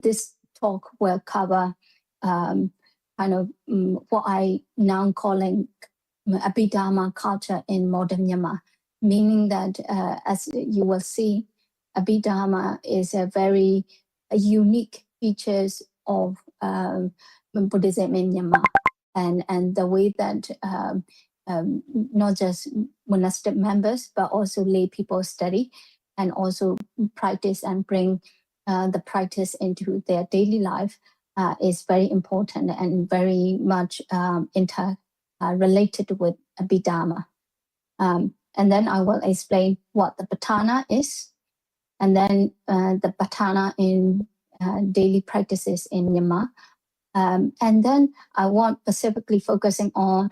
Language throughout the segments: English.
This talk will cover kind of what I now calling Abhidharma culture in modern Myanmar, meaning that as you will see, Abhidharma is a very unique features of Buddhism in Myanmar, and the way that not just monastic members but also lay people study and also practice and bring the practice into their daily life is very important and very much related with Abhidharma. And then I will explain what the Patthana is, and then the Patthana in daily practices in Myanmar. And then I want specifically focusing on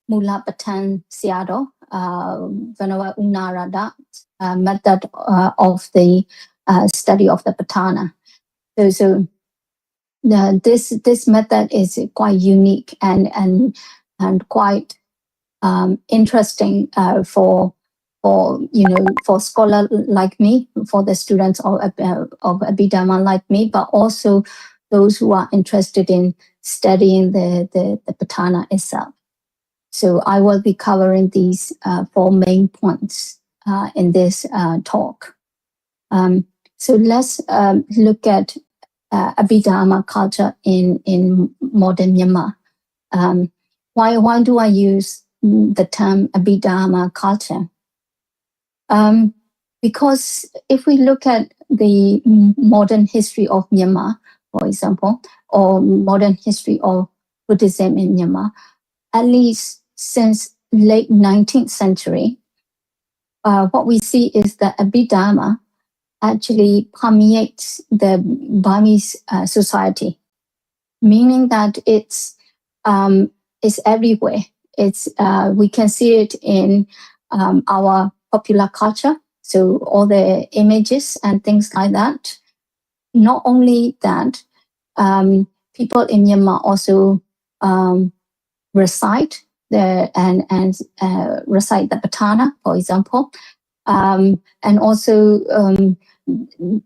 Mula Patan Siado, Venerable Unarada method of the study of the Patthana. So this method is quite unique and quite interesting for scholar like me, for the students of Abhidharma like me, but also those who are interested in studying the Patthana itself. So I will be covering these 4 main points in this talk. So let's look at Abhidharma culture in modern Myanmar. Why do I use the term Abhidharma culture? Because if we look at the modern history of Myanmar, for example, or modern history of Buddhism in Myanmar, at least since late 19th century, what we see is that Abhidharma actually permeates the Burmese society, meaning that it's everywhere. We can see it in our popular culture, so all the images and things like that. Not only that, people in Myanmar also recite the Patthana, for example, and also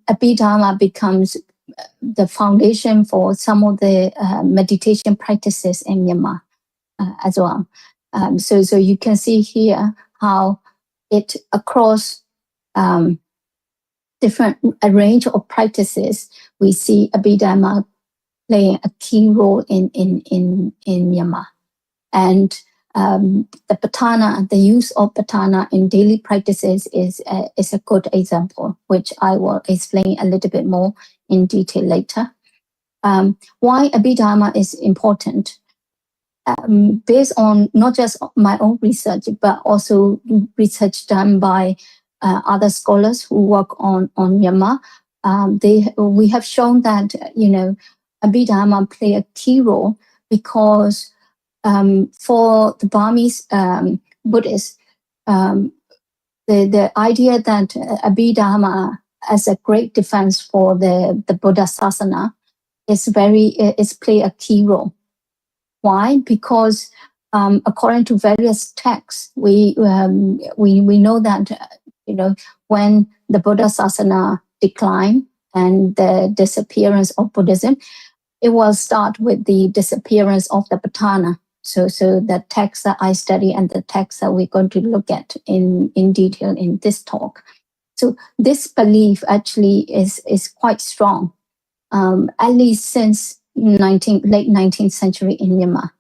Abhidharma becomes the foundation for some of the meditation practices in Myanmar as well. So you can see here how it across different a range of practices, we see Abhidharma playing a key role in Myanmar. And the Patthana, the use of Patthana in daily practices is a good example, which I will explain a little bit more in detail later. Why Abhidharma is important? Based on not just my own research, but also research done by other scholars who work on Myanmar, we have shown that Abhidharma play a key role because for the Burmese Buddhists, the idea that Abhidharma as a great defense for the Buddha Sasana is play a key role. Why? Because according to various texts, we know that when the Buddha Sasana declined and the disappearance of Buddhism, it will start with the disappearance of the Patthana. So the text that I study and the text that we're going to look at in detail in this talk. So this belief actually is quite strong, at least since late 19th century in Myanmar,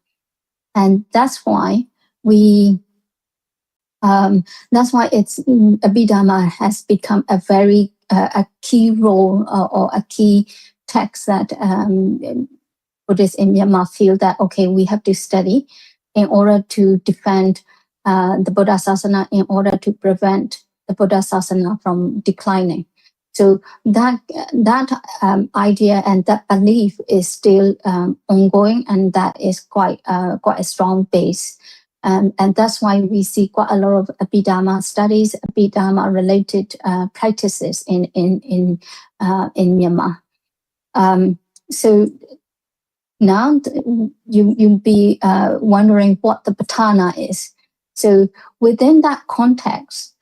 and that's why it's Abhidharma has become a very a key role or a key text that Buddhists in Myanmar feel that we have to study in order to defend the Buddha Sasana, in order to prevent the Buddha Sasana from declining. So that idea and that belief is still ongoing, and that is quite a strong base. And that's why we see quite a lot of Abhidharma studies, Abhidharma related practices in Myanmar. So now you'll be wondering what the Patthana is. So within that context,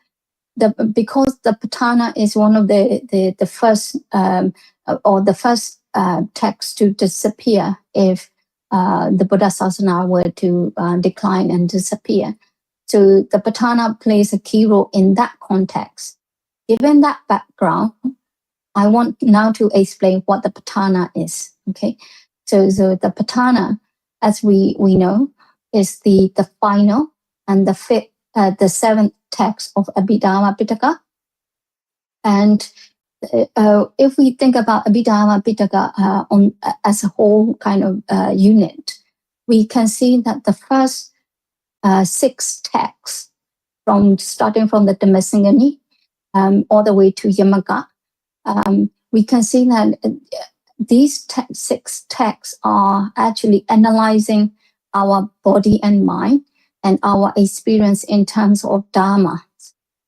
because the Patthana is one of the first or the first text to disappear if the Buddha Sasana were to decline and disappear. So the Patthana plays a key role in that context. Given that background, I want now to explain what the Patthana is. Okay, so the Patthana, as we know, is the final and the fifth, the seventh text of Abhidhamma Pitaka. And if we think about Abhidhamma Pitaka as a whole kind of unit, we can see that the first 6 texts, starting from the Dhammasangani all the way to Yamaka, we can see that these 6 texts are actually analyzing our body and mind and our experience in terms of Dharma.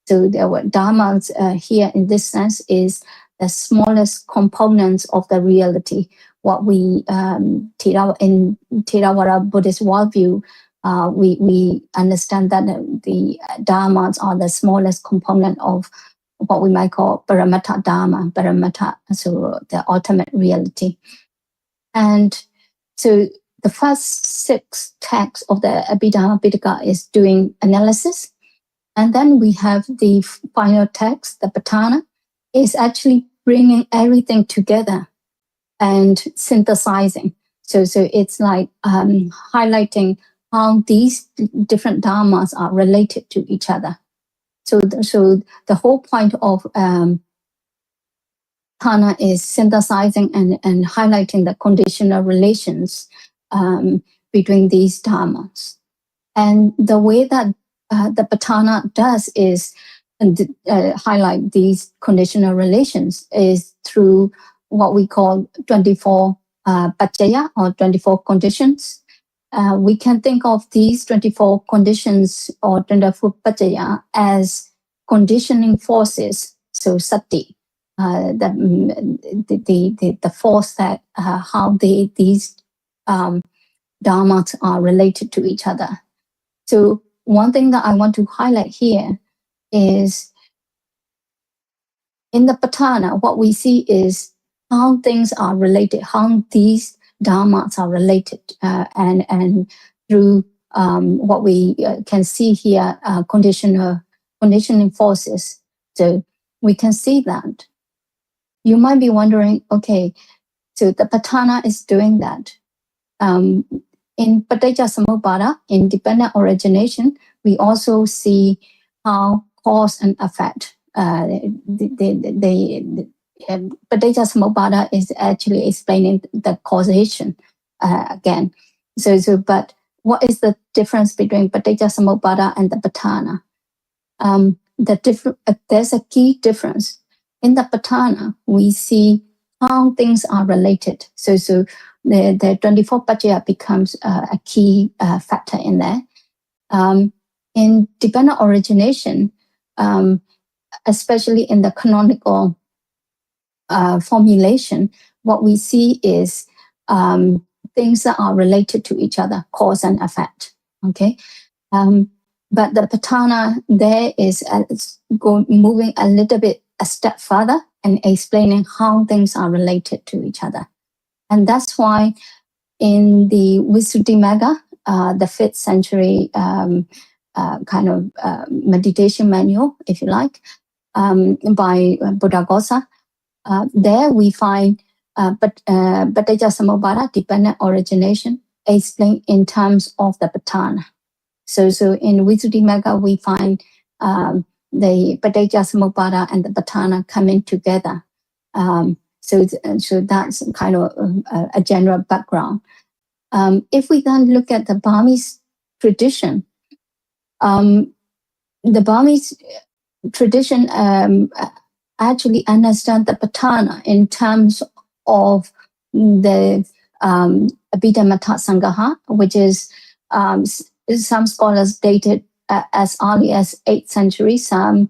So the word dharmas here in this sense is the smallest components of the reality. What we in Theravada Buddhist worldview, we understand that the dharmas are the smallest component of what we might call Paramattha Dharma, Paramattha, so the ultimate reality. And so the first 6 texts of the Abhidhamma Pitaka is doing analysis. And then we have the final text, the Patthana, is actually bringing everything together and synthesizing. So it's like highlighting how these different dharmas are related to each other. So the whole point of Patthana is synthesizing and highlighting the conditional relations between these dharmas. And the way that the Patthana does is highlight these conditional relations is through what we call 24 paccaya or 24 conditions. We can think of these 24 conditions or 24 paccaya as conditioning forces. So sati, the force that how these dharmas are related to each other. So one thing that I want to highlight here is in the Patthana, what we see is how things are related, how these dharmas are related, and through what we can see here, conditioning forces. So we can see that. You might be wondering, okay, so the Patthana is doing that. In Paticcasamuppada, in dependent origination, we also see how cause and effect. Paticcasamuppada is actually explaining the causation again. But what is the difference between Paticcasamuppada and the Patthana? There's a key difference. In the Patthana, we see how things are related. So the 24 paccaya becomes a key factor in there. In dependent origination, especially in the canonical formulation, what we see is things that are related to each other, cause and effect. Okay, but the Patthana there is moving a little bit a step further and explaining how things are related to each other. And that's why in the Visuddhimagga, the 5th century kind of meditation manual, if you like, by Buddhaghosa, there we find Paticcasamuppada, dependent origination, explained in terms of the Patthana. So in Visuddhimagga, we find the Paticcasamuppada and the Patthana coming together. So that's kind of a general background. If we then look at the Burmese tradition, the Burmese tradition actually understand the Patthana in terms of the Abhidhamma Sangha, which is some scholars dated as early as 8th century, some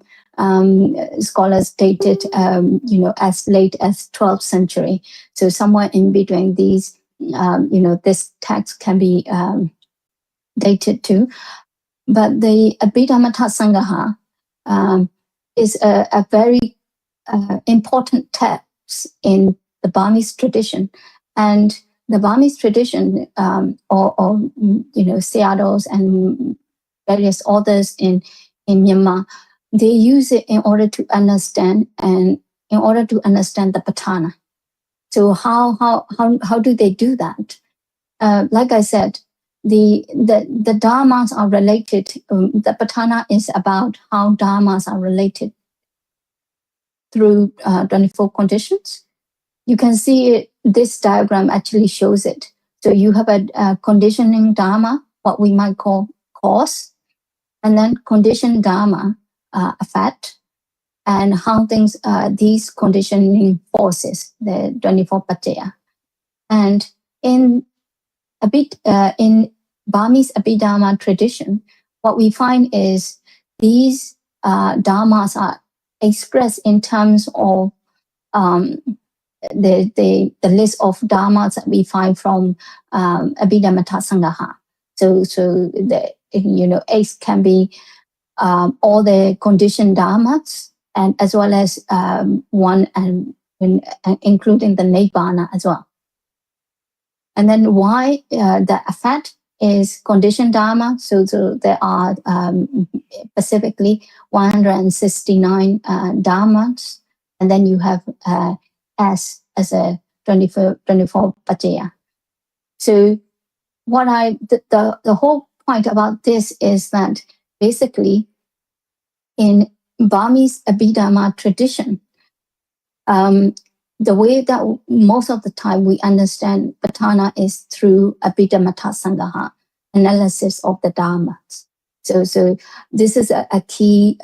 scholars dated, as late as 12th century. So somewhere in between these, this text can be dated too. But the Abhidhamma Sangha is a very important text in the Burmese tradition. And the Burmese tradition, or Seattle's and various authors in Myanmar, they use it in order to understand the Patana. So how do they do that? Like I said, the dharmas are related. The Patana is about how dharmas are related through 24 conditions. You can see it, this diagram actually shows it. So you have a conditioning dharma, what we might call cause, and then conditioned dharma, effect, and how things, these conditioning forces, the 24 paccaya. And in Burmese Abhidharma tradition, what we find is these dharmas are expressed in terms of the list of dharmas that we find from Abhidhamma Sangaha. So the X can be all the conditioned dharmas, and as well as one and including the Nibbana as well. And then Y, the effect is conditioned dharma. So there are specifically 169 dharmas, and then you have S as a 24 paccaya. So the whole point about this is that basically in Burmese Abhidharma tradition, the way that most of the time we understand Patana is through Abhidhamma Sangaha, analysis of the dharmas. So this is a key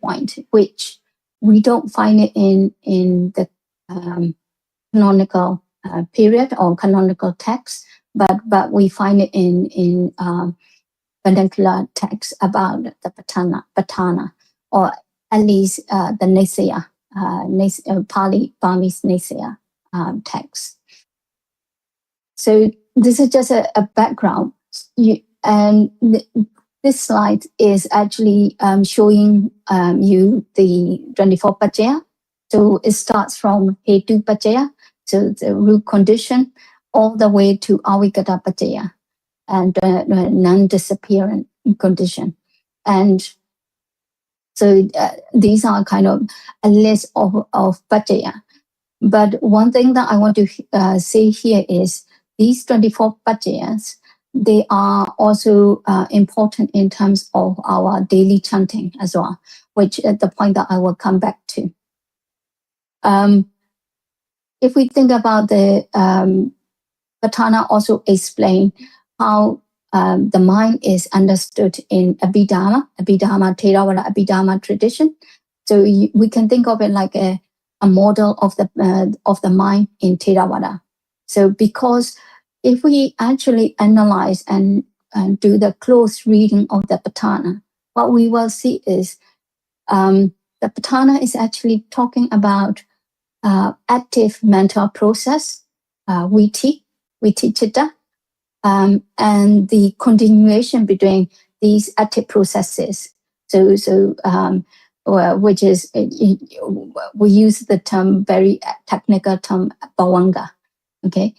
point, which we don't find it in the canonical period or canonical text, but we find it in vernacular texts about the Patana, or at least the Nisaya, Pali Burmese Nisaya text. So this is just a background, and this slide is actually showing you the 24 paccaya. So it starts from Hetu paccaya, so the root condition, all the way to Avigata paccaya, and non-disappearing condition. And so these are kind of a list of paccaya. But one thing that I want to say here is these 24 paccayas, they are also important in terms of our daily chanting as well, which is the point that I will come back to. If we think about the Patana, also explain how the mind is understood in Abhidharma, Theravada Abhidharma tradition. So we can think of it like a model of the mind in Theravada. So because if we actually analyze and do the close reading of the Patana, what we will see is the Patana is actually talking about active mental process, viti chitta, and the continuation between these active processes. So which is, we use the term, very technical term, bhavanga. Okay,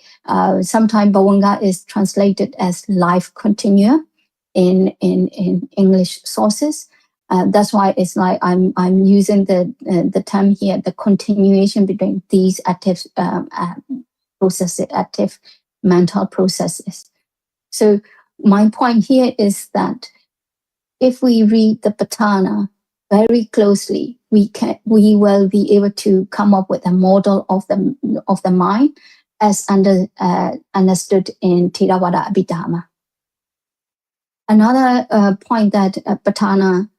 sometimes bhavanga is translated as life continuum in English sources. That's why it's like I'm using the term here, the continuation between these active processes, active mental processes. So my point here is that if we read the Patana very closely, we will be able to come up with a model of the mind as understood in Theravada Abhidharma. Another point that Patana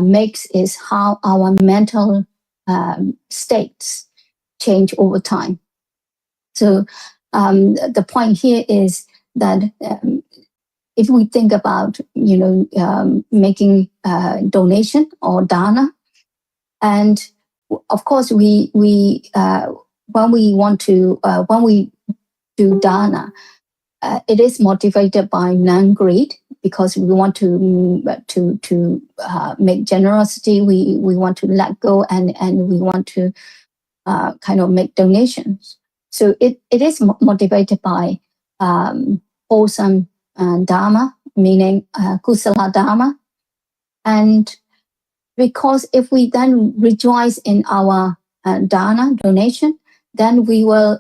makes is how our mental states change over time. So the point here is that if we think about making donation or dana, and of course we when we do dana, it is motivated by non-greed, because we want to make generosity. We want to let go, and we want to kind of make donations. So it is motivated by wholesome dharma, meaning kusala dharma. And because if we then rejoice in our dana, donation, then we will,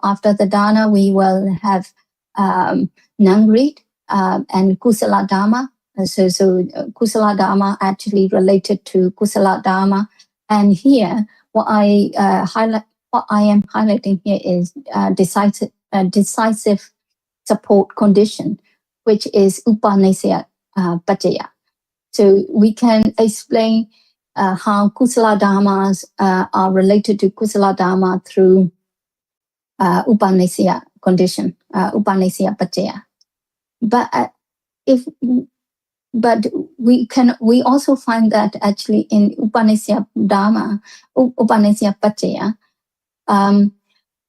after the dana, we will have non-greed and kusala dharma. So kusala dharma actually related to kusala dharma. And here, what I am highlighting here is decisive support condition, which is upanasya paccaya. So we can explain how kusala dharmas are related to kusala dharma through upanasya condition, upanasya paccaya. But we also find that actually in upanasya dharma, upanasya paccaya,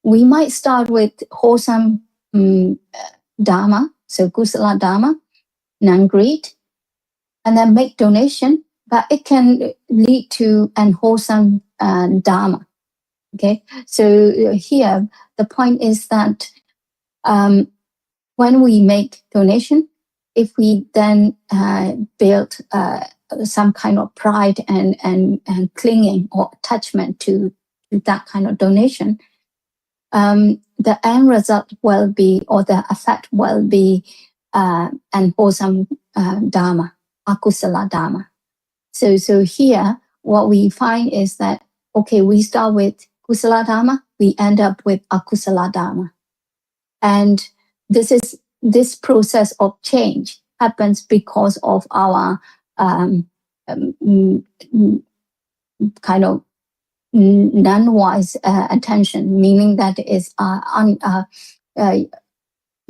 we might start with wholesome dharma, so kusala dharma, non-greed, and then make donation, but it can lead to unwholesome dharma. Okay, so here the point is that when we make donation, if we then build some kind of pride and clinging or attachment to that kind of donation, the end result will be, or the effect will be unwholesome dharma, akusala dharma. So here, what we find is that, okay, we start with kusala dharma, we end up with akusala dharma. And this process of change happens because of our kind of non-wise attention, meaning that is not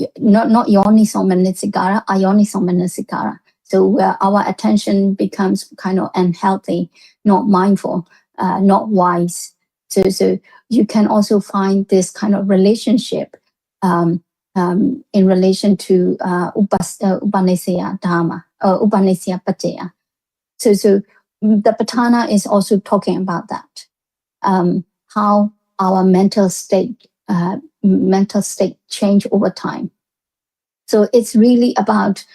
yoniso manasikara, ayoniso manasikara. So our attention becomes kind of unhealthy, not mindful, not wise. So you can also find this kind of relationship in relation to upanasya dharma, upanasya paccaya. So the Patthana is also talking about that, how our mental state change over time. So it's really about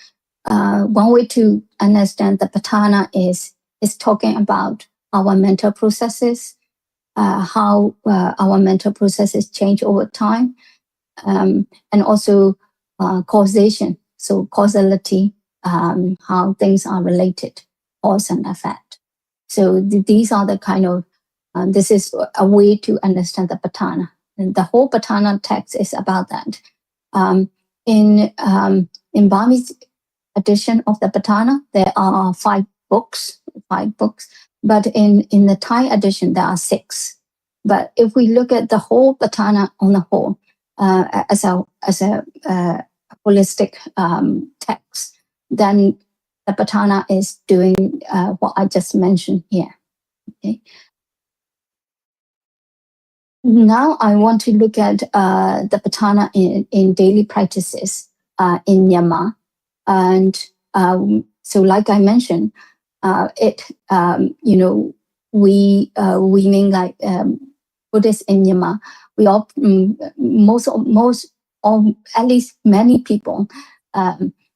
one way to understand the Patthana is talking about our mental processes, how our mental processes change over time, and also causation, so causality, how things are related, cause and effect. So these are the kind of, this is a way to understand the Patthana. And the whole Patthana text is about that. In Burmese edition of the Patthana, there are 5 books, but in the Thai edition, there are 6. But if we look at the whole Patthana on the whole, as a holistic text, then the Patthana is doing what I just mentioned here. Okay. Now I want to look at the Patthana in daily practices in Myanmar. And so like I mentioned, we mean like Buddhists in Myanmar, we all, most, or at least many people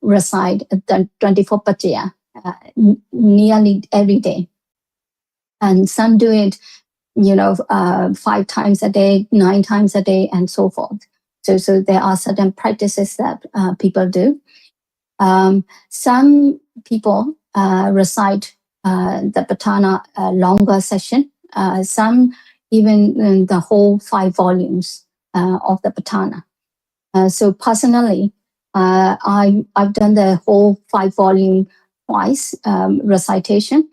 recite the 24 paccaya nearly every day. And some do it, 5 times a day, 9 times a day, and so forth. So there are certain practices that people do. Some people recite the Patthana longer session. Some even the whole 5 volumes of the Patthana. So personally, I've done the whole 5 volume twice recitation.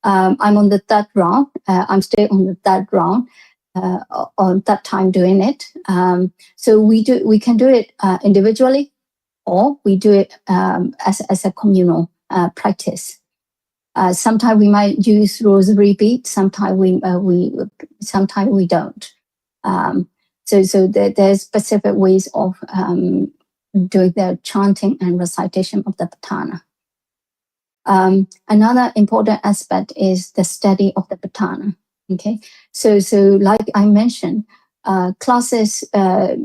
I'm on the 3rd round. I'm still on the 3rd round on that time doing it. So we can do it individually, or we do it as a communal practice. Sometimes we might use rosary beads. Sometimes we don't. So there's specific ways of doing the chanting and recitation of the Patthana. Another important aspect is the study of the Patthana. Okay, so like I mentioned, classes at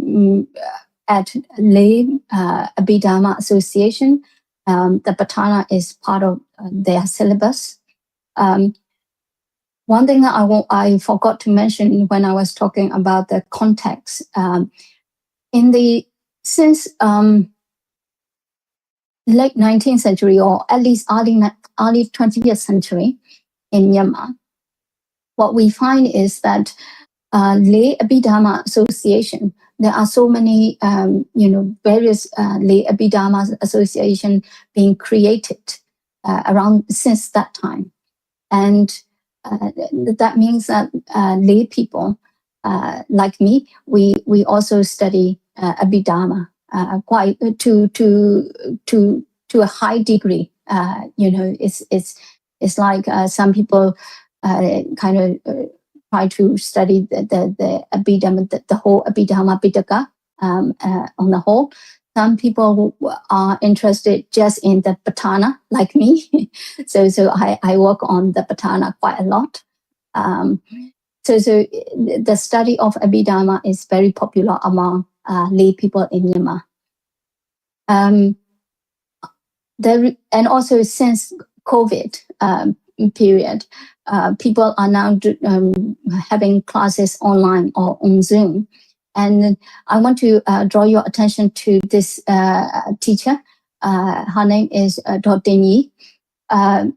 lay Abhidharma Association. The Patana is part of their syllabus. One thing that I forgot to mention when I was talking about the context, since late 19th century or at least early 20th century in Myanmar, what we find is that lay Abhidharma Association, there are so many, various lay Abhidharma Association being created around since that time. And that means that lay people like me, we also study Abhidharma quite to a high degree. It's like some people kind of try to study the Abhidharma, the whole Abhidharma Pitaka on the whole. Some people are interested just in the Patana, like me. so I work on the Patana quite a lot. So the study of Abhidharma is very popular among lay people in Myanmar. And also since COVID period, people are now having classes online or on Zoom. And I want to draw your attention to this teacher. Her name is Dr. Yi. During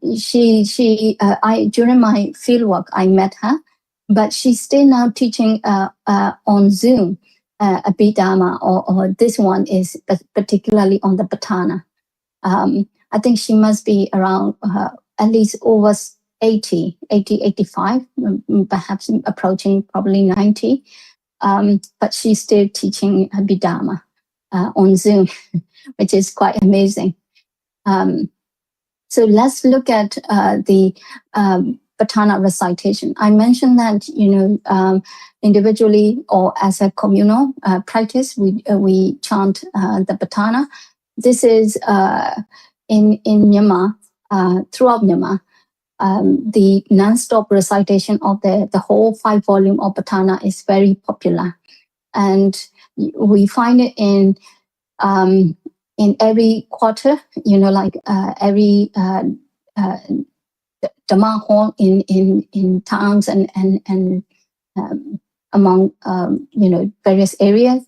my fieldwork, I met her, but she's still now teaching on Zoom Abhidharma, or this one is particularly on the Patana. I think she must be around at least over 80, 85, perhaps approaching probably 90. But she's still teaching Abhidharma on Zoom, which is quite amazing. So let's look at the Patana recitation. I mentioned that individually or as a communal practice, we chant the Patana. This is in Myanmar, throughout Myanmar. The non-stop recitation of the whole 5 volume of Patana is very popular, and we find it in every quarter. Like every Dhamma hall in towns and among various areas,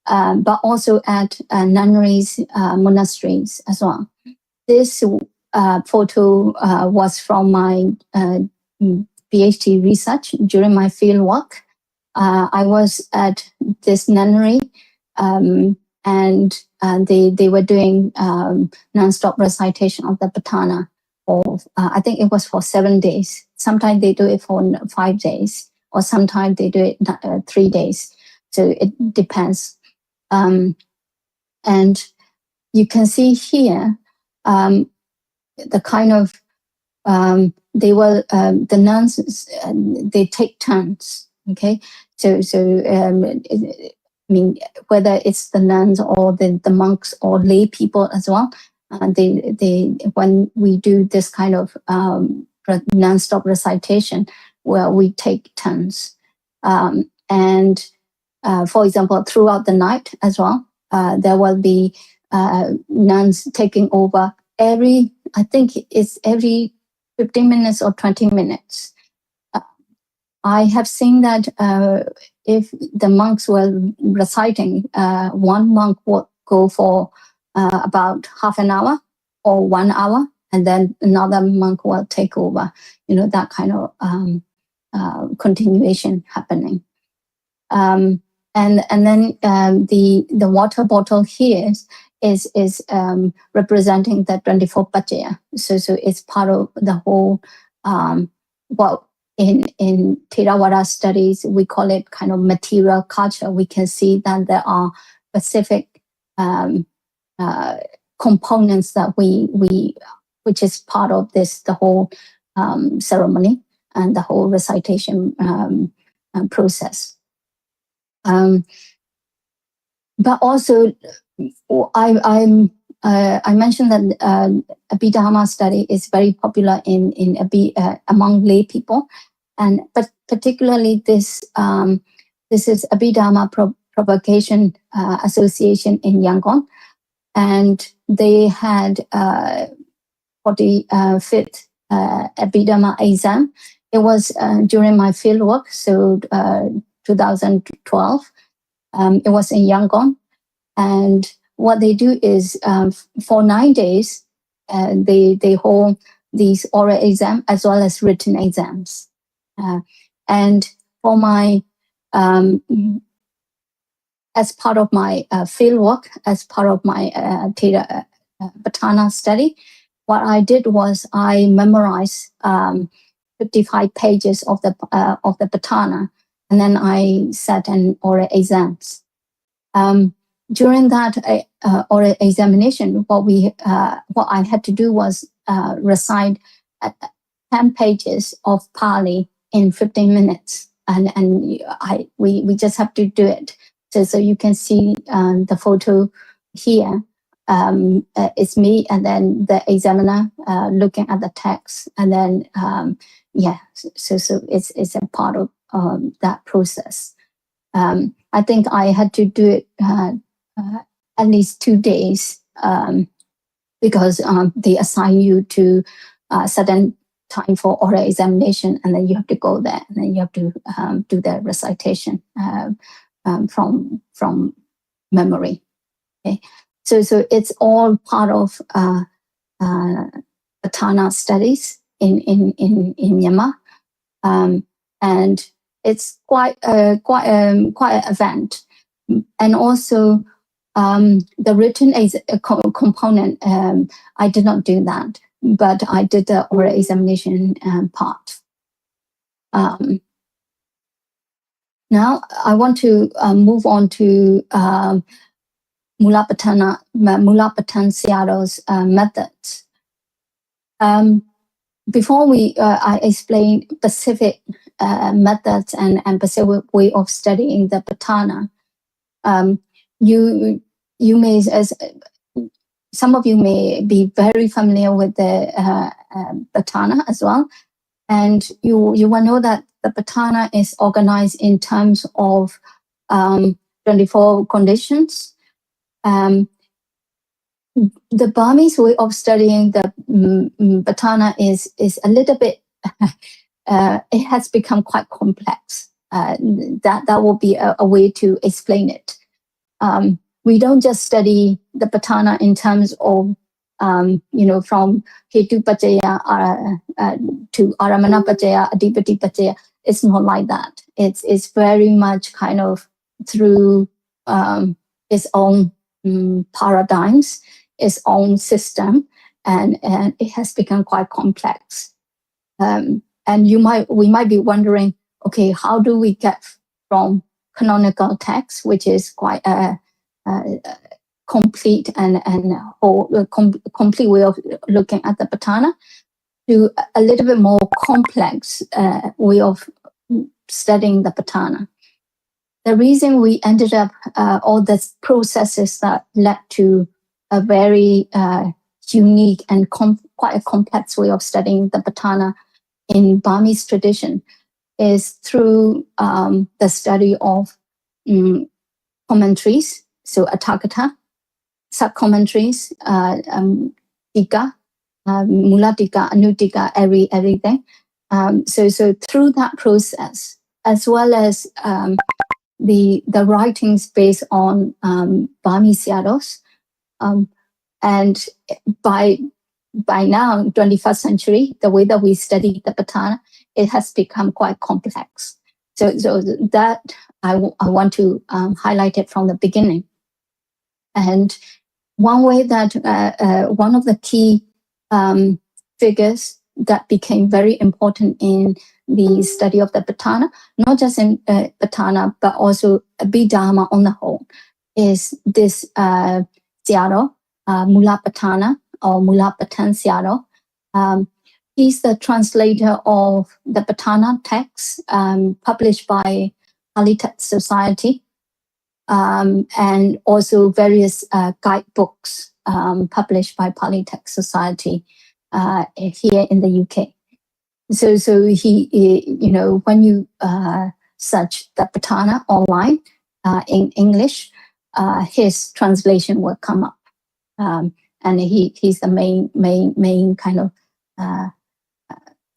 but also at nunneries, monasteries as well. This photo was from my PhD research during my field work. I was at this nunnery, and they were doing non-stop recitation of the Patana. I think it was for 7 days. Sometimes they do it for 5 days, or sometimes they do it 3 days. So it depends. And you can see here the kind of the nuns, they take turns. Okay, so I mean, whether it's the nuns or the monks or lay people as well, they when we do this kind of non-stop recitation, where we take turns, and for example, throughout the night as well, there will be nuns taking over I think it's every 15 minutes or 20 minutes. I have seen that if the monks were reciting, one monk would go for about half an hour or 1 hour, and then another monk will take over. That kind of continuation happening. And then the water bottle here is representing the 24 Pachaya. So it's part of the whole, in Theravada studies, we call it kind of material culture. We can see that there are specific components that which is part of the whole ceremony and the whole recitation process. But also, I mentioned that Abhidharma study is very popular among lay people, but particularly this This is Abhidharma Propagation Association in Yangon, and they had 45th Abhidharma exam. It was during my fieldwork, so 2012. It was in Yangon, and what they do is for 9 days, they hold these oral exam as well as written exams. And for my as part of my fieldwork, as part of my Patana study, what I did was I memorized 55 pages of the Patana, and then I sat an oral exams. During that oral examination, what I had to do was recite 10 pages of Pali in 15 minutes, and we just have to do it. So you can see the photo here. It's me and then the examiner looking at the text, and then so it's a part of that process. I think I had to do it at least 2 days because they assign you to a certain time for oral examination, and then you have to go there, and then you have to do the recitation from memory. Okay, so it's all part of Patana studies in Myanmar, and it's quite an event. And also the written component, I did not do that, but I did the oral examination part. Now I want to move on to Mulapatan Seattle's methods. Before I explain specific methods and specific way of studying the Patana, you may, as some of you may be very familiar with the Patana as well, and you will know that the Patana is organized in terms of 24 conditions. The Burmese way of studying the Patana is a little bit it has become quite complex. That will be a way to explain it. We don't just study the Patana in terms of from Hetu Pacaya to Aramana Pacaya, Adipati Pacaya. It's not like that. It's very much kind of through its own paradigms, its own system, and it has become quite complex. And we might be wondering, okay, how do we get from canonical text, which is quite a complete and complete way of looking at the Patana, to a little bit more complex way of studying the Patana? The reason we ended up all the processes that led to a very unique and quite a complex way of studying the Patana in Burmese tradition is through the study of commentaries, so Atthakatha, sub-commentaries, Tika, Mula Tika, Anu Tika, everything. So through that process, as well as the writings based on Burmese Seattles, and by now, 21st century, the way that we study the Patana, it has become quite complex. So that I want to highlight it from the beginning. And one way that one of the key figures that became very important in the study of the Patana, not just in Patana, but also Abhidharma on the whole, is this Seattle, Mulapatana, or Mulapatan Seattle. He's the translator of the Patana text published by Pali Text Society, and also various guidebooks published by Pali Text Society here in the UK. So he, when you search the Patana online in English, his translation will come up. And he's the main kind of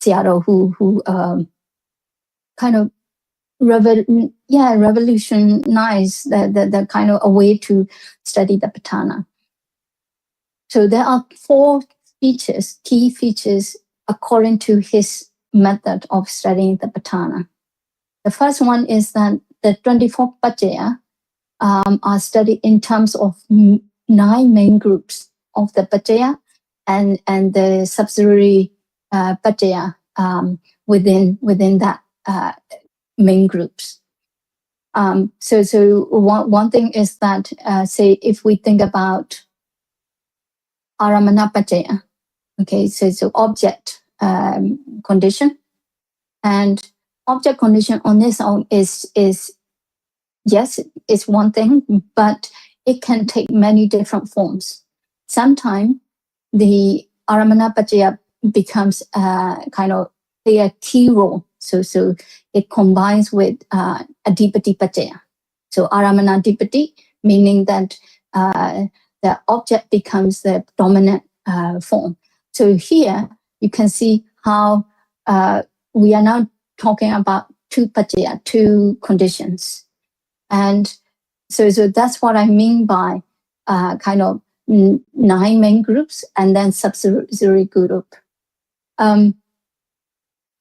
Seattle who kind of revolutionize the kind of a way to study the Patana. So there are 4 features, key features, according to his method of studying the Patana. The first one is that the 24 Pajaya are studied in terms of 9 main groups of the Pajaya and the subsidiary Pajaya within that main groups. So one thing is that, say, if we think about Aramana Pajaya, okay, so object condition, and object condition on its own is yes, it's one thing, but it can take many different forms. Sometimes the Aramana Pajaya becomes kind of play a key role. So it combines with Adipati Pajaya. So Aramana Adipati, meaning that the object becomes the dominant form. So here you can see how we are now talking about 2 Pajaya, 2 conditions. And so that's what I mean by kind of 9 main groups and then subsidiary group.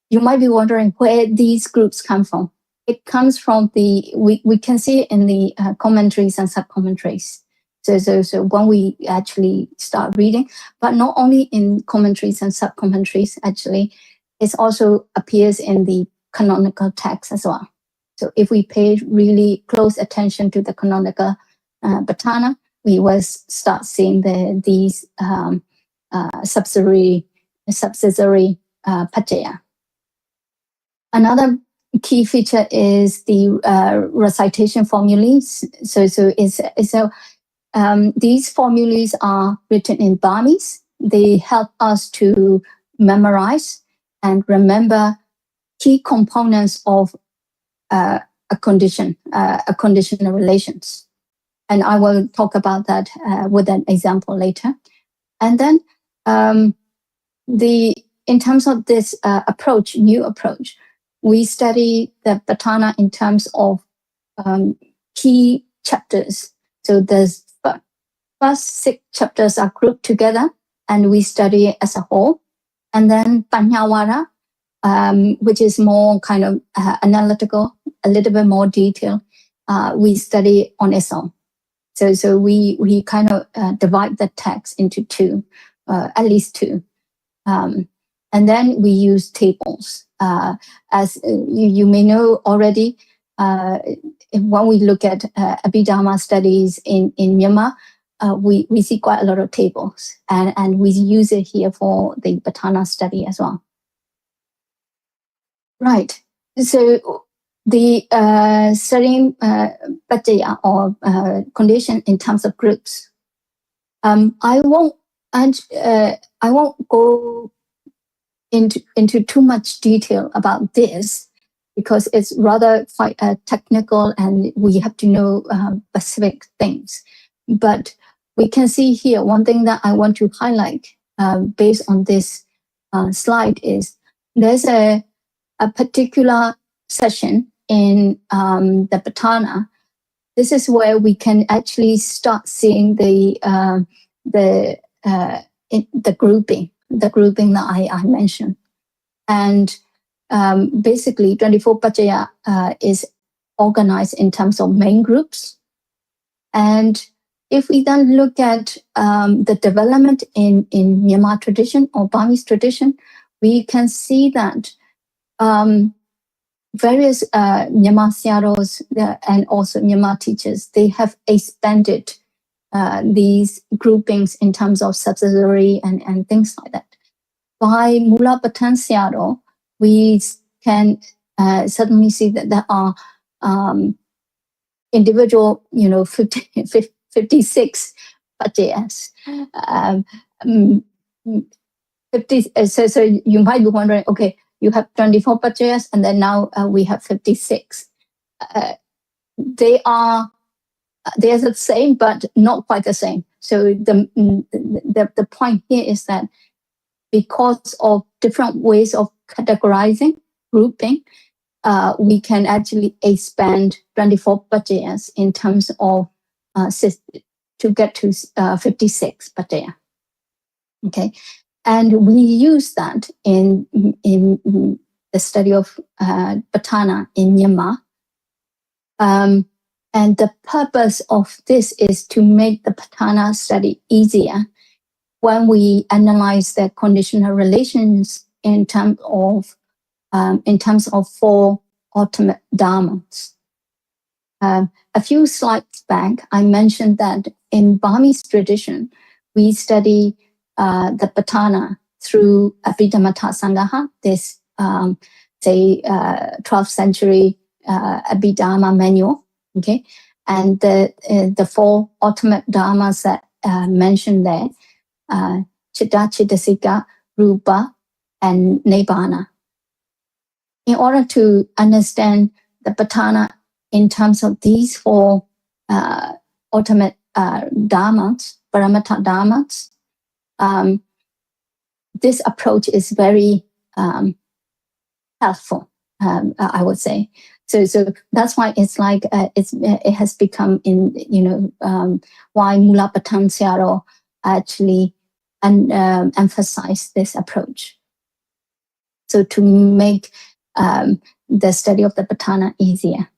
You might be wondering where these groups come from. It comes from we can see it in the commentaries and sub-commentaries. So when we actually start reading, but not only in commentaries and sub-commentaries, actually, it also appears in the canonical text as well. So if we pay really close attention to the canonical Patana, we will start seeing these subsidiary Pajaya. Another key feature is the recitation formulas. So these formulas are written in Burmese. They help us to memorize and remember key components of a conditional relations. And I will talk about that with an example later. And then in terms of this new approach, we study the Patana in terms of key chapters. So the first 6 chapters are grouped together and we study it as a whole. And then Panyawara, which is more kind of analytical, a little bit more detailed, we study on its own. So we kind of divide the text into 2, at least 2. And then we use tables. As you may know already, when we look at Abhidharma studies in Myanmar, we see quite a lot of tables, and we use it here for the Patana study as well. Right. So the studying Pajaya or condition in terms of groups. I won't go into too much detail about this because it's rather quite technical and we have to know specific things. But we can see here one thing that I want to highlight based on this slide is there's a particular session in the Patana. This is where we can actually start seeing the grouping that I mentioned. And basically 24 Pajaya is organized in terms of main groups. And if we then look at the development in Myanmar tradition or Burmese tradition, we can see that various Myanmar Siaros and also Myanmar teachers, they have expanded these groupings in terms of subsidiary and things like that. By Mula Patan Siaro, we can suddenly see that there are individual, 56 Pajayas. 50, so you might be wondering, okay, you have 24 pachayas, and then now we have 56. They are the same, but not quite the same. So the point here is that because of different ways of categorizing, grouping, we can actually expand 24 pachayas in terms of to get to 56 pachaya. Okay, and we use that in the study of Patthana in Myanmar. And the purpose of this is to make the Patthana study easier when we analyze the conditional relations in terms of four ultimate dharmas. A few slides back, I mentioned that in Burmese tradition, we study the Patthana through Abhidhamma Sangaha, this 12th century Abhidhamma manual. Okay, and the four ultimate dharmas that mentioned there, Chitta, Chittasika, Rupa, and Nibbana. In order to understand the Patthana in terms of these four ultimate dharmas, Paramattha dharmas, this approach is very helpful, I would say. So that's why it's like it has become why Mulapatan Sayadaw actually emphasize this approach. So to make the study of the Patthana easier.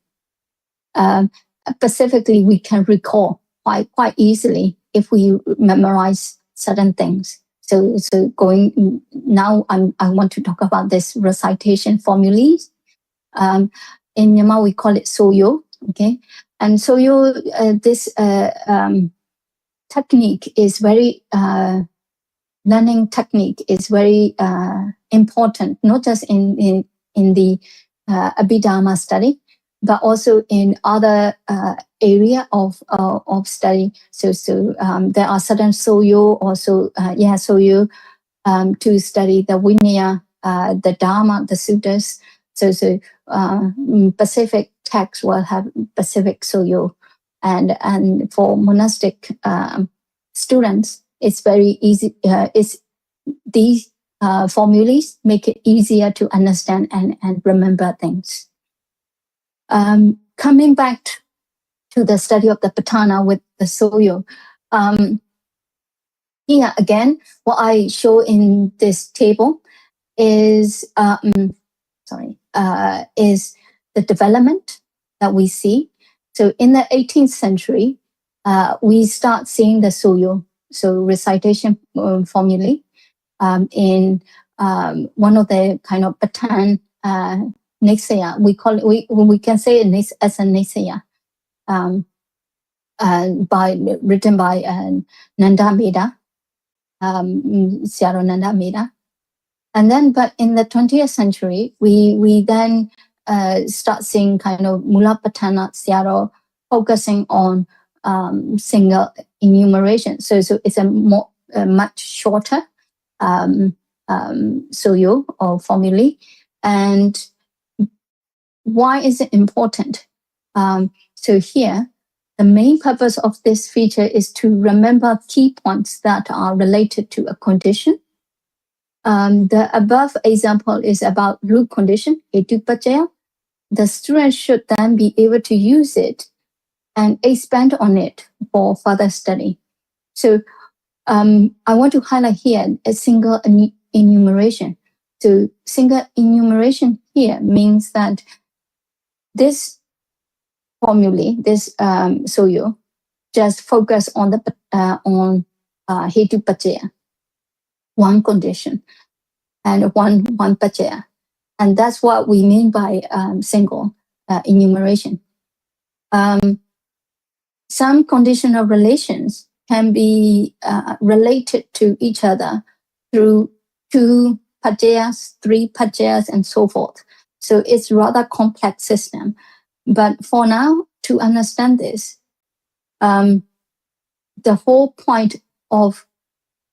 Specifically, we can recall quite easily if we memorize certain things. So going now, I want to talk about this recitation formulas. In Myanmar, we call it soyo. Okay, and soyo, this technique is very learning technique is very important, not just in the Abhidhamma study, but also in other area of study. So there are certain soyo also soyo to study the Vinaya, the Dharma, the suttas. So Pacific texts will have Pacific soyo, and for monastic students, it's very easy. These formulas make it easier to understand and remember things. Coming back to the study of the Patthana with the soyo, here again, what I show in this table is is the development that we see. So in the 18th century, we start seeing the soyo, so recitation formulae, in one of the kind of Pathan Nisaya. We call it, we can say it as a Nisaya, written by Nanda Meda, Sayadaw Nanda Meda. And then, but in the 20th century, we then start seeing kind of Mulapatthana Sayadaw focusing on single enumeration. So it's a much shorter soyo or formulae. And why is it important? So here, the main purpose of this feature is to remember key points that are related to a condition. The above example is about root condition, hetu pachaya. The student should then be able to use it and expand on it for further study. So I want to highlight here a single enumeration. So single enumeration here means that this formulae, this soyo, just focus on the hetu pachaya, one condition, and one pachaya. And that's what we mean by single enumeration. Some conditional relations can be related to each other through 2 pachayas, 3 pachayas, and so forth. So it's rather complex system. But for now, to understand this, the whole point of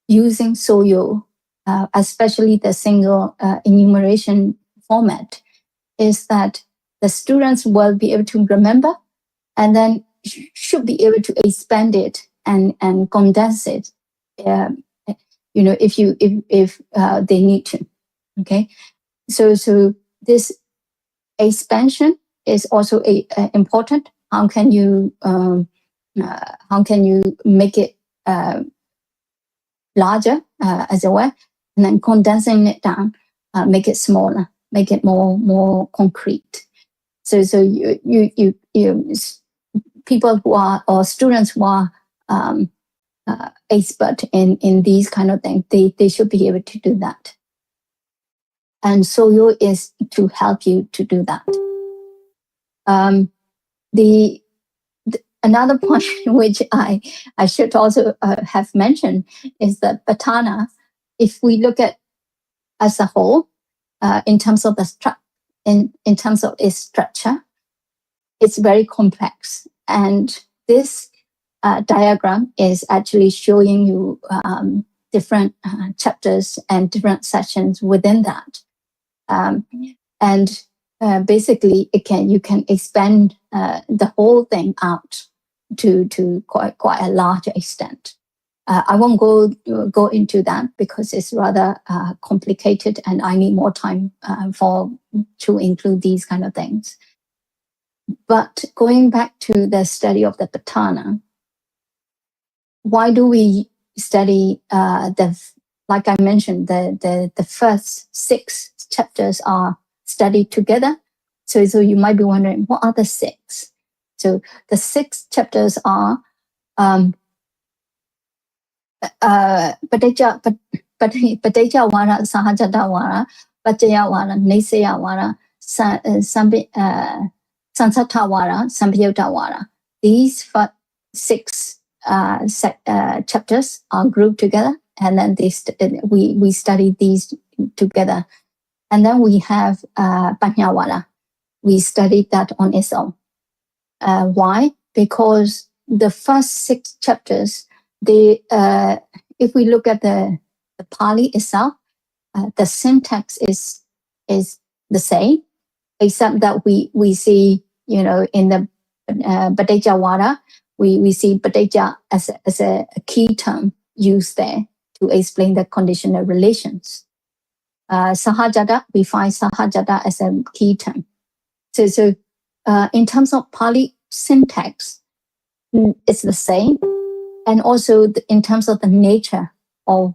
using soyo especially the single enumeration format, is that the students will be able to remember and then should be able to expand it and condense it, if they need to. Okay, so this expansion is also important. How can you make it larger, as it were, and then condensing it down, make it smaller, make it more concrete. So you people who are, or students who are expert in these kind of things, they should be able to do that. And Soyo is to help you to do that. Another point which I should also have mentioned is that Patana, if we look at as a whole, in terms of the in terms of its structure, it's very complex. And this diagram is actually showing you different chapters and different sections within that. Basically, you can expand the whole thing out to quite a large extent. I won't go into that because it's rather complicated, and I need more time to include these kind of things. But going back to the study of the Patana, why do we study like I mentioned, the first 6 chapters are studied together. So you might be wondering, what are the 6? So the 6 chapters are Patija Vara, Sahajata Vara, Pachaya Vara, Nisaya Vara, Sansata Vara, Sampyota Vara. These 6 chapters are grouped together, and then we study these together. And then we have Panyawala. We studied that on its own. Why? Because the first 6 chapters, if we look at the Pali itself, the syntax is the same, except that we see, in the Pateja Vara, we see Pateja as a key term used there to explain the conditional relations. Sahajata, we find Sahajata as a key term. So in terms of Pali syntax, it's the same. And also in terms of the nature of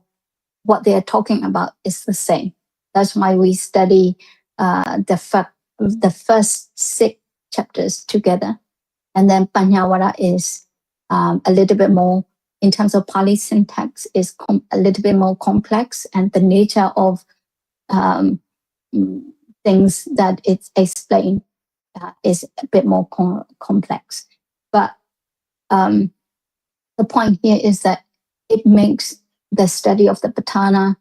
what they are talking about, is the same. That's why we study the first 6 chapters together. And then Panyawara is a little bit more, in terms of Pali syntax, is a little bit more complex, and the nature of things that it's explained is a bit more complex. But the point here is that it makes the study of the Patana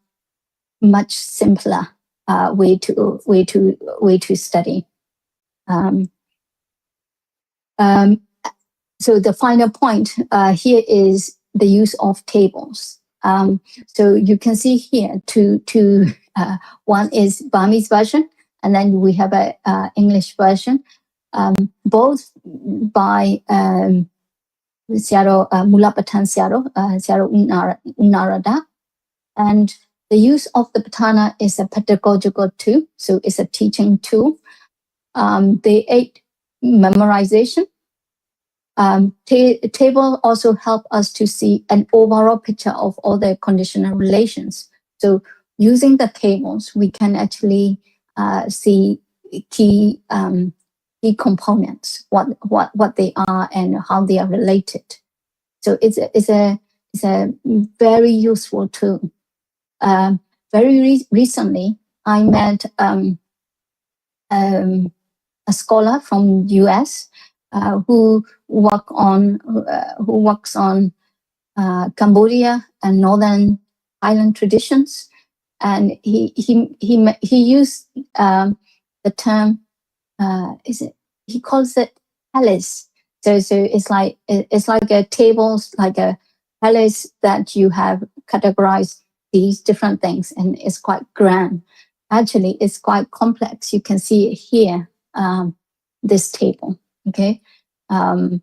much simpler way to study. So the final point here is the use of tables. So you can see here one is Burmese version, and then we have a English version, both by Siaro Mulapatan Siaro Unarada. And the use of the Patana is a pedagogical tool, so it's a teaching tool. They aid memorization. Table also help us to see an overall picture of all the conditional relations. So using the tables, we can actually see key components, what they are and how they are related. So it's a very useful tool. Very recently, I met a scholar from US who works on Cambodia and Northern Island traditions, and he used the term. He calls it palace. So it's like a tables, like a palace that you have categorized these different things, and it's quite grand. Actually, it's quite complex. You can see it here, this table, okay? And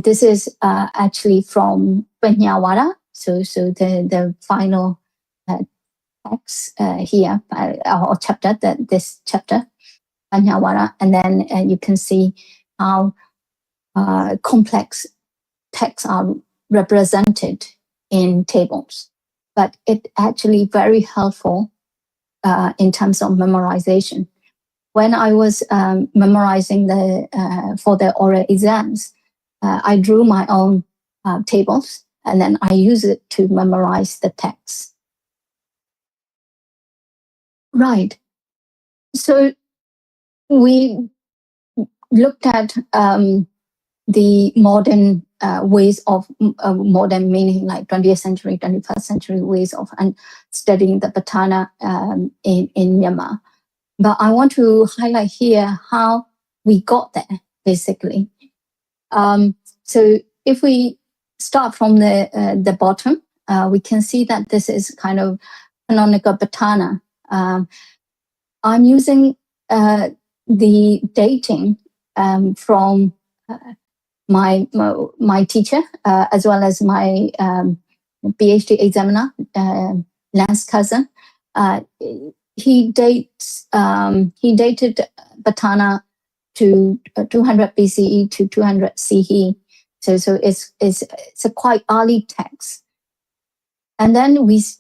this is actually from Panyawara, so the final text here, or chapter, this chapter, Panyawara, and then you can see how complex texts are represented in tables. But it actually very helpful in terms of memorization. When I was memorizing for the oral exams, I drew my own tables, and then I use it to memorize the text. Right. So we looked at the modern ways of modern meaning, like 20th century, 21st century ways of studying the Patana in Myanmar. But I want to highlight here how we got there, basically. So if we start from the bottom, we can see that this is kind of canonical Patana. I'm using the dating from my teacher, as well as my PhD examiner, Lance cousin. He dated Patana to 200 BCE to 200 CE. So it's a quite early text. And then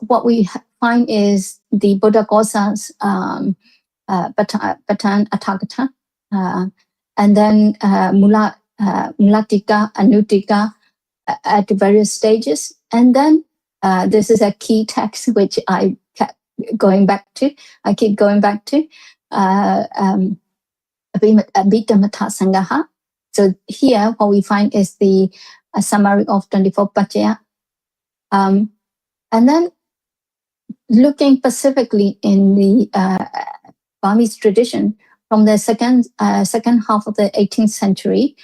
what we find is the Buddha Gossa's Patan Atthagata, and then Mulatika, Anutika at various stages. And then this is a key text which I kept going back to. I keep going back to Abhitamata Sangaha. So here what we find is the summary of 24 Pachaya. And then looking specifically in the Burmese tradition, from the second half of the 18th century,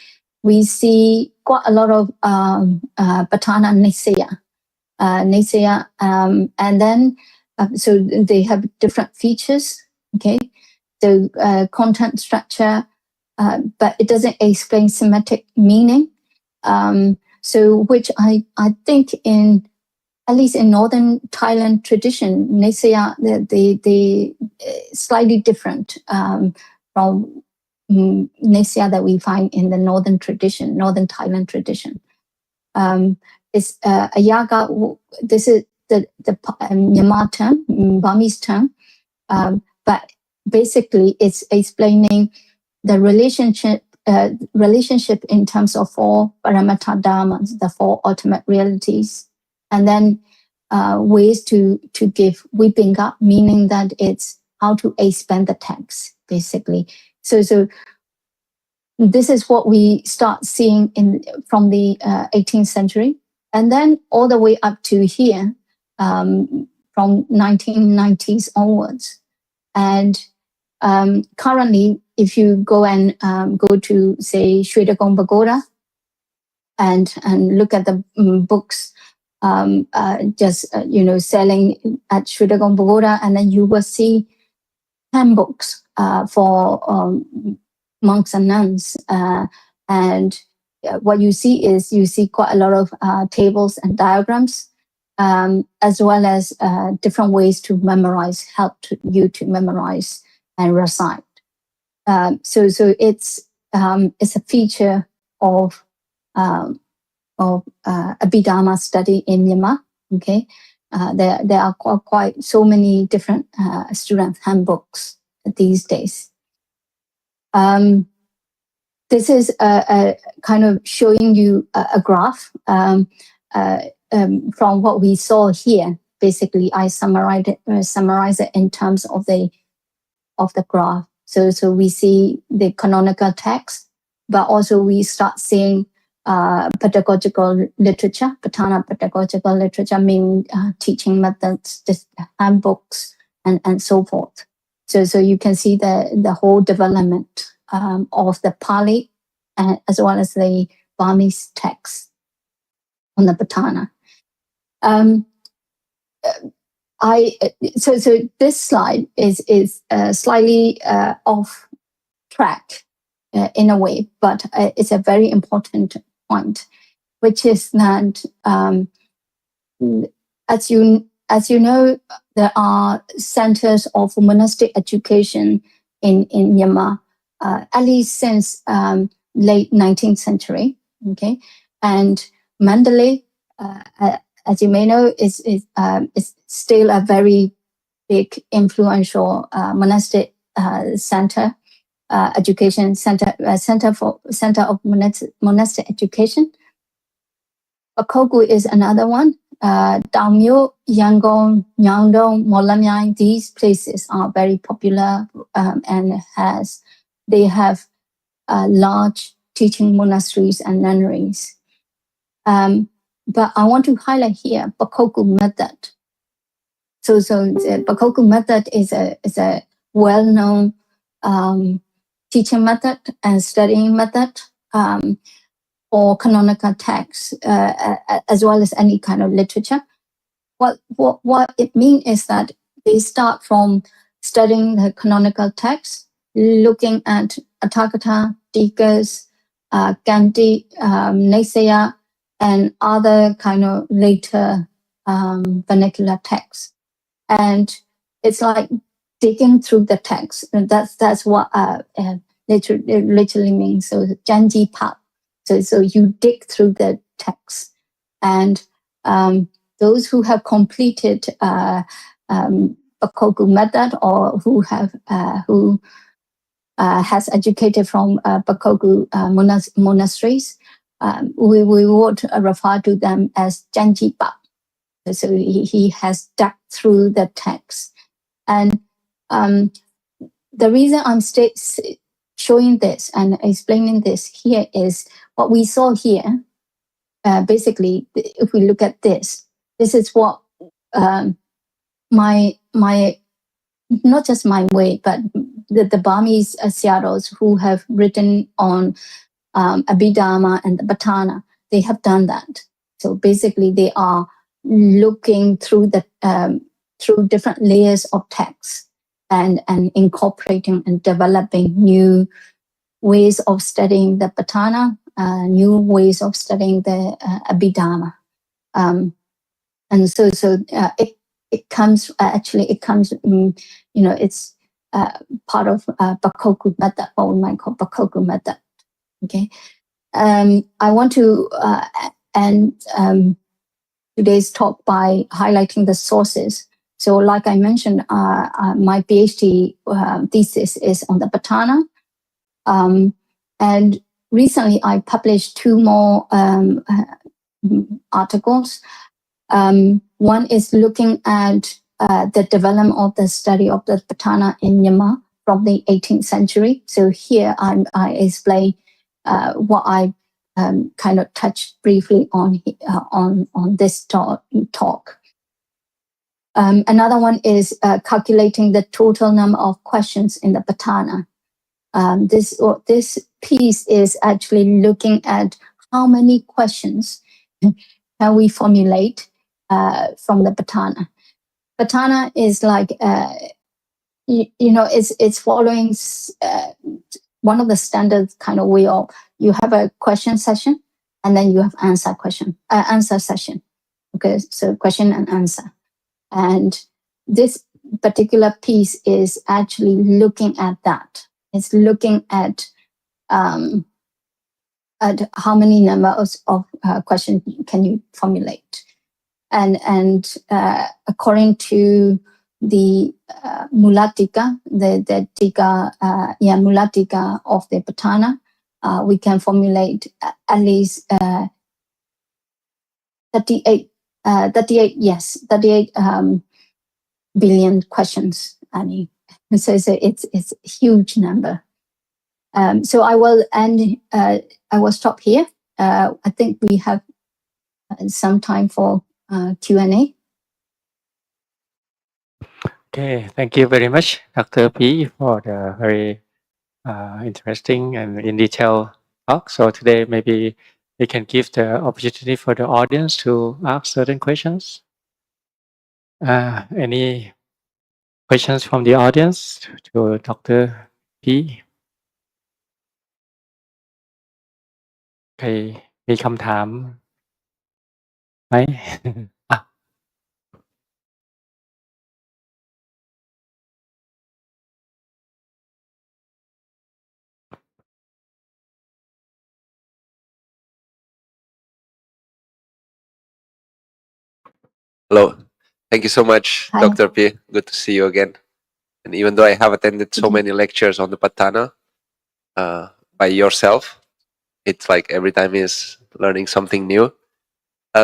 we see quite a lot of Patana Nisaya. And then, so they have different features, okay? So content structure, but it doesn't explain semantic meaning. So which I think at least in northern Thailand tradition, Nisaya, they slightly different from Nisaya that we find in the northern Thailand tradition. It's a yaga. This is the Myanmar term, Burmese term, but basically it's explaining the relationship in terms of four paramata dharmas, the four ultimate realities, and then ways to give vipinga, meaning that it's how to expand the text, basically. So this is what we start seeing from the 18th century, and then all the way up to here, from 1990s onwards. And currently, if you go and go to, say, Shwedagon Pagoda and look at the books just selling at Shwedagon Pagoda, and then you will see handbooks for monks and nuns, and what you see quite a lot of tables and diagrams, as well as different ways to memorize, help you to memorize and recite. So it's a feature of Abhidharma study in Myanmar. Okay, there are quite so many different student handbooks these days. This is a kind of showing you a graph from what we saw here. Basically, I summarize it in terms of the graph. So we see the canonical text, but also we start seeing pedagogical literature, Patana pedagogical literature, meaning teaching methods, handbooks, and so forth. So you can see the whole development of the Pali as well as the Burmese text on the Patana. so this slide is slightly off track in a way, but it's a very important point, which is that as you know, there are centers of monastic education in Myanmar, at least since late 19th century. Okay, and Mandalay, as you may know, is still a very big, influential monastic center, education center, center of monastic education. Pakogu is another one. Dao Myo, Yangon, Nyangdong, Molamyang, these places are very popular and they have large teaching monasteries and nunneries. But I want to highlight here Pakogu method. So the Pakogu method is a well-known teaching method and studying method for canonical texts as well as any kind of literature. What it means is that they start from studying the canonical text, looking at Athakatha, Tikas, Gandhi, Naisaya, and other kind of later vernacular texts. And it's like digging through the text. And that's what literally means. So Janji Pap. So you dig through the text. And those who have completed Pakogu method or who has educated from Pakogu monasteries, we would refer to them as Janji Pap. So he has dug through the text. And the reason I'm showing this and explaining this here is what we saw here. Basically, if we look at this is what my not just my way, but the Burmese Seattles who have written on Abhidharma and the Patana, they have done that. So basically, they are looking through through different layers of text and incorporating and developing new ways of studying the Patana, new ways of studying the Abhidharma. And so it comes, it's part of Pakogu method, what we might call Pakogu method. Okay. I want to end today's talk by highlighting the sources. So like I mentioned, my PhD thesis is on the Patana. And recently I published 2 more articles. One is looking at the development of the study of the Patana in Myanmar from the 18th century. So here I explain what I kind of touched briefly on this talk. Another one is calculating the total number of questions in the Patana. This piece is actually looking at how many questions can we formulate from the Patana. Patana is like it's following one of the standard kind of way of you have a question session and then you have answer session. Okay, so question and answer. And this particular piece is actually looking at that. It's looking at how many numbers of questions can you formulate. And according to the Mulatika, the Tika, Mulatika of the Patana, we can formulate at least 38 billion questions. I mean, so it's a huge number. So I will end. I will stop here. I think we have some time for Q&A. Okay, thank you very much, Dr. Pyi, for the very interesting and in detail talk. So today maybe we can give the opportunity for the audience to ask certain questions. Any questions from the audience to Dr. P ใครมีคำถามไหม Hello. Thank you so much, Hi. Dr. P. Good to see you again. And even though I have attended so many lectures on the Patana by yourself, it's like every time is learning something new.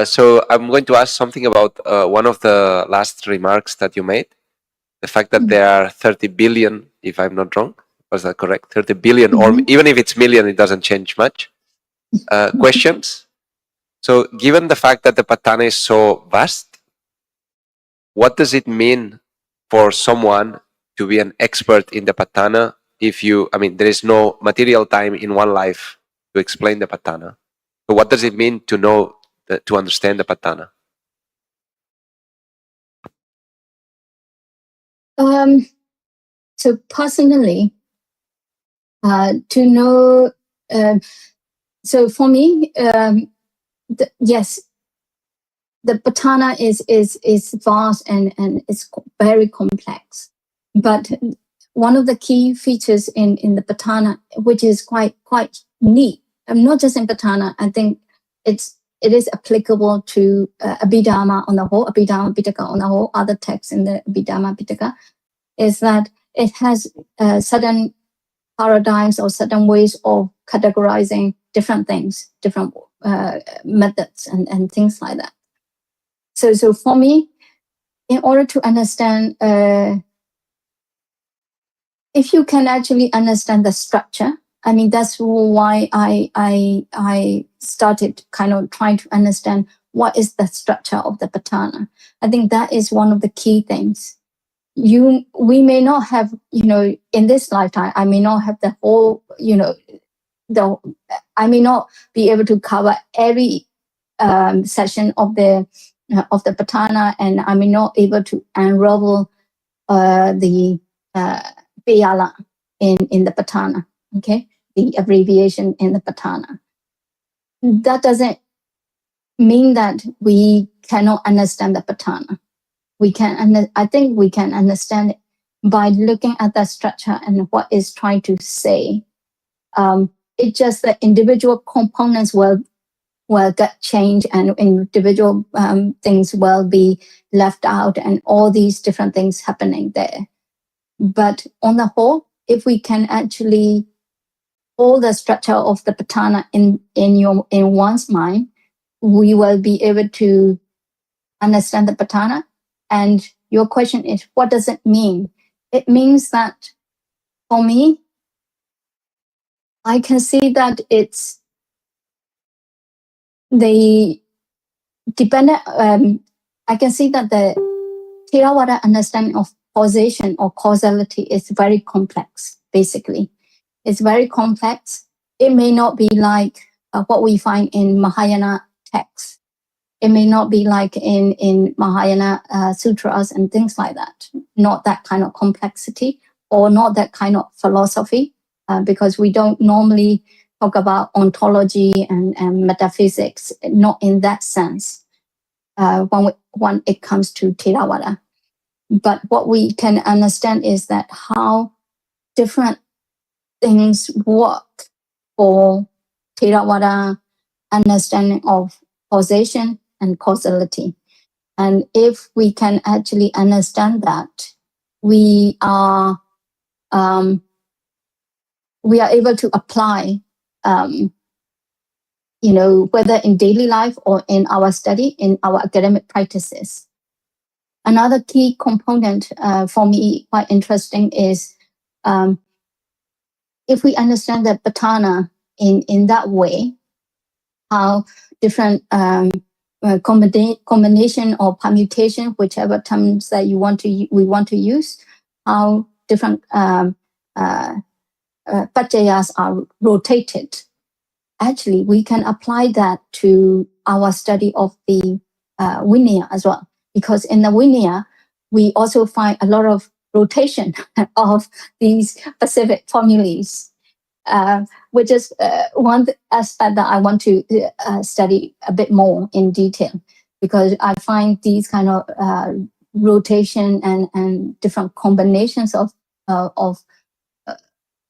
So I'm going to ask something about one of the last remarks that you made. The fact that there are 30 billion, if I'm not wrong, was that correct? 30 billion, or even if it's million, it doesn't change much. Questions? So given the fact that the Patana is so vast, what does it mean for someone to be an expert in the Patana if there is no material time in one life to explain the Patana? So what does it mean to know, to understand the Patana? So personally, to know, so for me, yes, the Patana is vast and it's very complex. But one of the key features in the Patana, which is quite neat, not just in Patana, I think it is applicable to Abhidhamma on the whole, Abhidhamma Pitaka on the whole, other texts in the Abhidhamma Pitaka, is that it has certain paradigms or certain ways of categorizing different things, different methods and things like that. So for me, in order to understand, if you can actually understand the structure, that's why I started kind of trying to understand what is the structure of the Patana. I think that is one of the key things. We may not have, in this lifetime, I may not have the whole, I may not be able to cover every session of the Patana, and I may not able to unravel the Piyala in the Patana, okay, the abbreviation in the Patana. That doesn't mean that we cannot understand the Patana. I think we can understand it by looking at the structure and what it's trying to say. It's just that individual components will get changed and individual things will be left out and all these different things happening there. But on the whole, if we can actually hold the structure of the Patana in one's mind, we will be able to understand the Patana. And your question is, what does it mean? It means that for me, I can see that it's the dependent. I can see that the Theravada understanding of causation or causality is very complex. Basically, it's very complex. It may not be like what we find in Mahayana texts. It may not be like in Mahayana sutras and things like that. Not that kind of complexity or not that kind of philosophy, because we don't normally talk about ontology and metaphysics, not in that sense, when it comes to Theravada. But what we can understand is that how different things work for Theravada understanding of causation and causality. And if we can actually understand that, we are able to apply, whether in daily life or in our study, in our academic practices. Another key component for me quite interesting is if we understand the Patana in that way, how different combination or permutation, whichever terms that we want to use, how different pachayas are rotated. Actually, we can apply that to our study of the Vinaya as well. Because in the Vinaya, we also find a lot of rotation of these specific formulas, which is one aspect that I want to study a bit more in detail, because I find these kind of rotation and different combinations of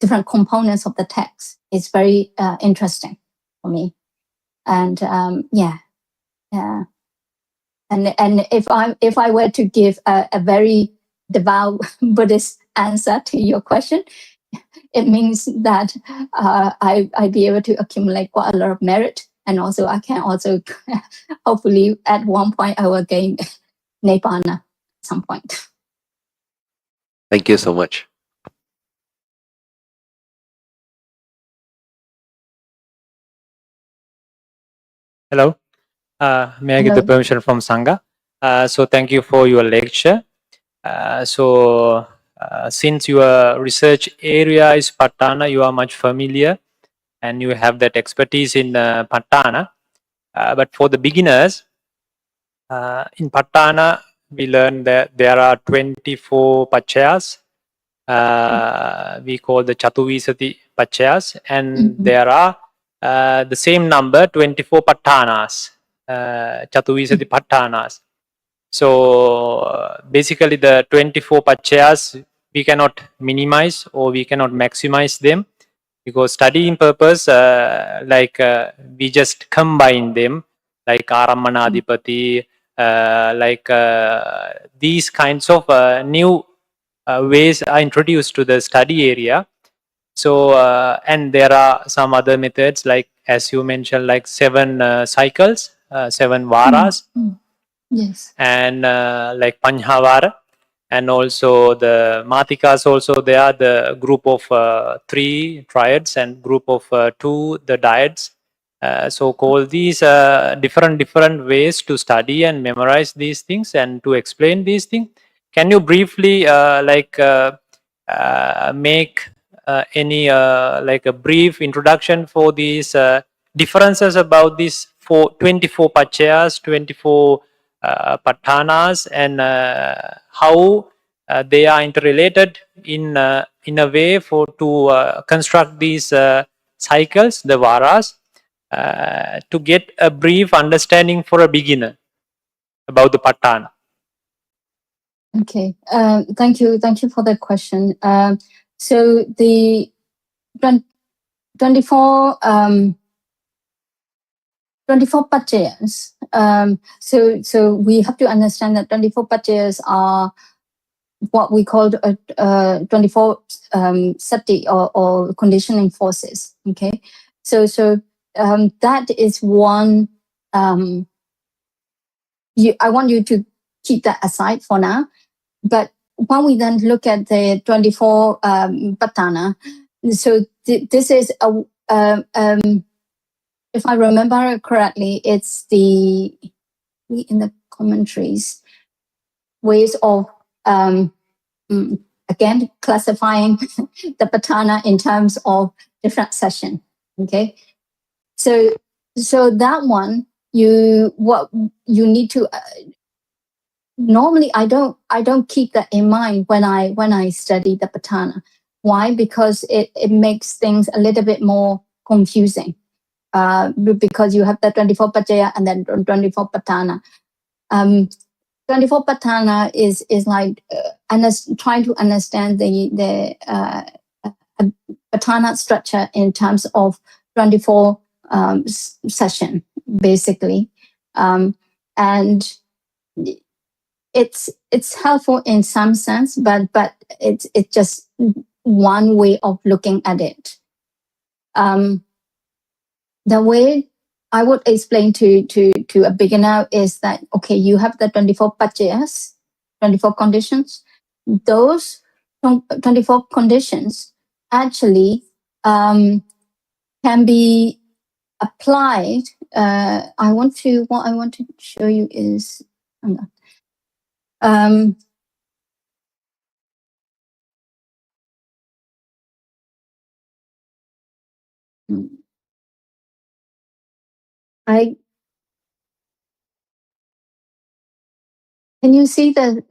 different components of the text is very interesting for me. And and if I were to give a very devout Buddhist answer to your question, it means that I'd be able to accumulate quite a lot of merit, and also I can also hopefully at one point I will gain Nibbana at some point. Thank you so much. Hello. May I get the Hello. permission from Sangha? So thank you for your lecture. Since your research area is P A N, you are much familiar and you have that expertise in P A N. But for the beginners, in P A N, we learned that there are 24 pachayas. We call the Chatuvisati pachayas, and there are the same number, 24 patanas, Chatuvisati patanas. So basically the 24 pachayas, we cannot minimize or we cannot maximize them, because studying purpose, we just combine them, like Aramanadipati, these kinds of new ways are introduced to the study area. So and there are some other methods, like as you mentioned, like 7 cycles, 7 varas. Yes. And like Panhavara, and also the Matikas also, they are the group of 3 triads and group of 2 the dyads. So call these different ways to study and memorize these things and to explain these things. Can you briefly make any like a brief introduction for these differences about these 24 pachayas, 24 patanas, and how they are interrelated in a way to construct these cycles, the varas, to get a brief understanding for a beginner about the patana. Okay. Thank you for that question. So the 24 pachayas. So we have to understand that 24 pachayas are what we call 24 sati or conditioning forces. Okay. So that is one. I want you to keep that aside for now. But when we then look at the 24 patana, so this is if I remember correctly, it's in the commentaries ways of again classifying the patana in terms of different session. Okay, so that one what you need to normally I don't keep that in mind when I study the patana. Why? Because it makes things a little bit more confusing. Because you have the 24 pachaya and then 24 patana. 24 patana is like trying to understand the patana structure in terms of 24 session, basically, and it's helpful in some sense, but it's just one way of looking at it. The way I would explain to a beginner is that, okay, you have the 24 pachayas, 24 conditions. Those 24 conditions actually can be applied. What I want to show you is Can you see the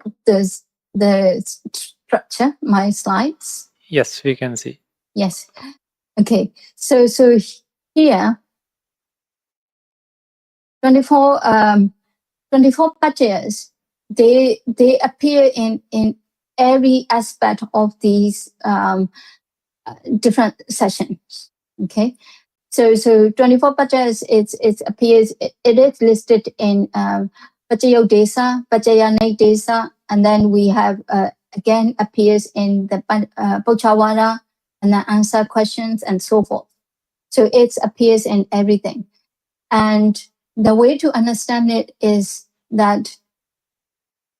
structure, my slides? Yes, we can see. Yes. Okay. So here, 24 budgets, they appear in every aspect of these different sessions. Okay. So 24 budgets, it appears, it is listed in Pachayo Desa, Pachayanay Desa, and then we have again appears in the Pochawara and the answer questions and so forth. So it appears in everything. And the way to understand it is that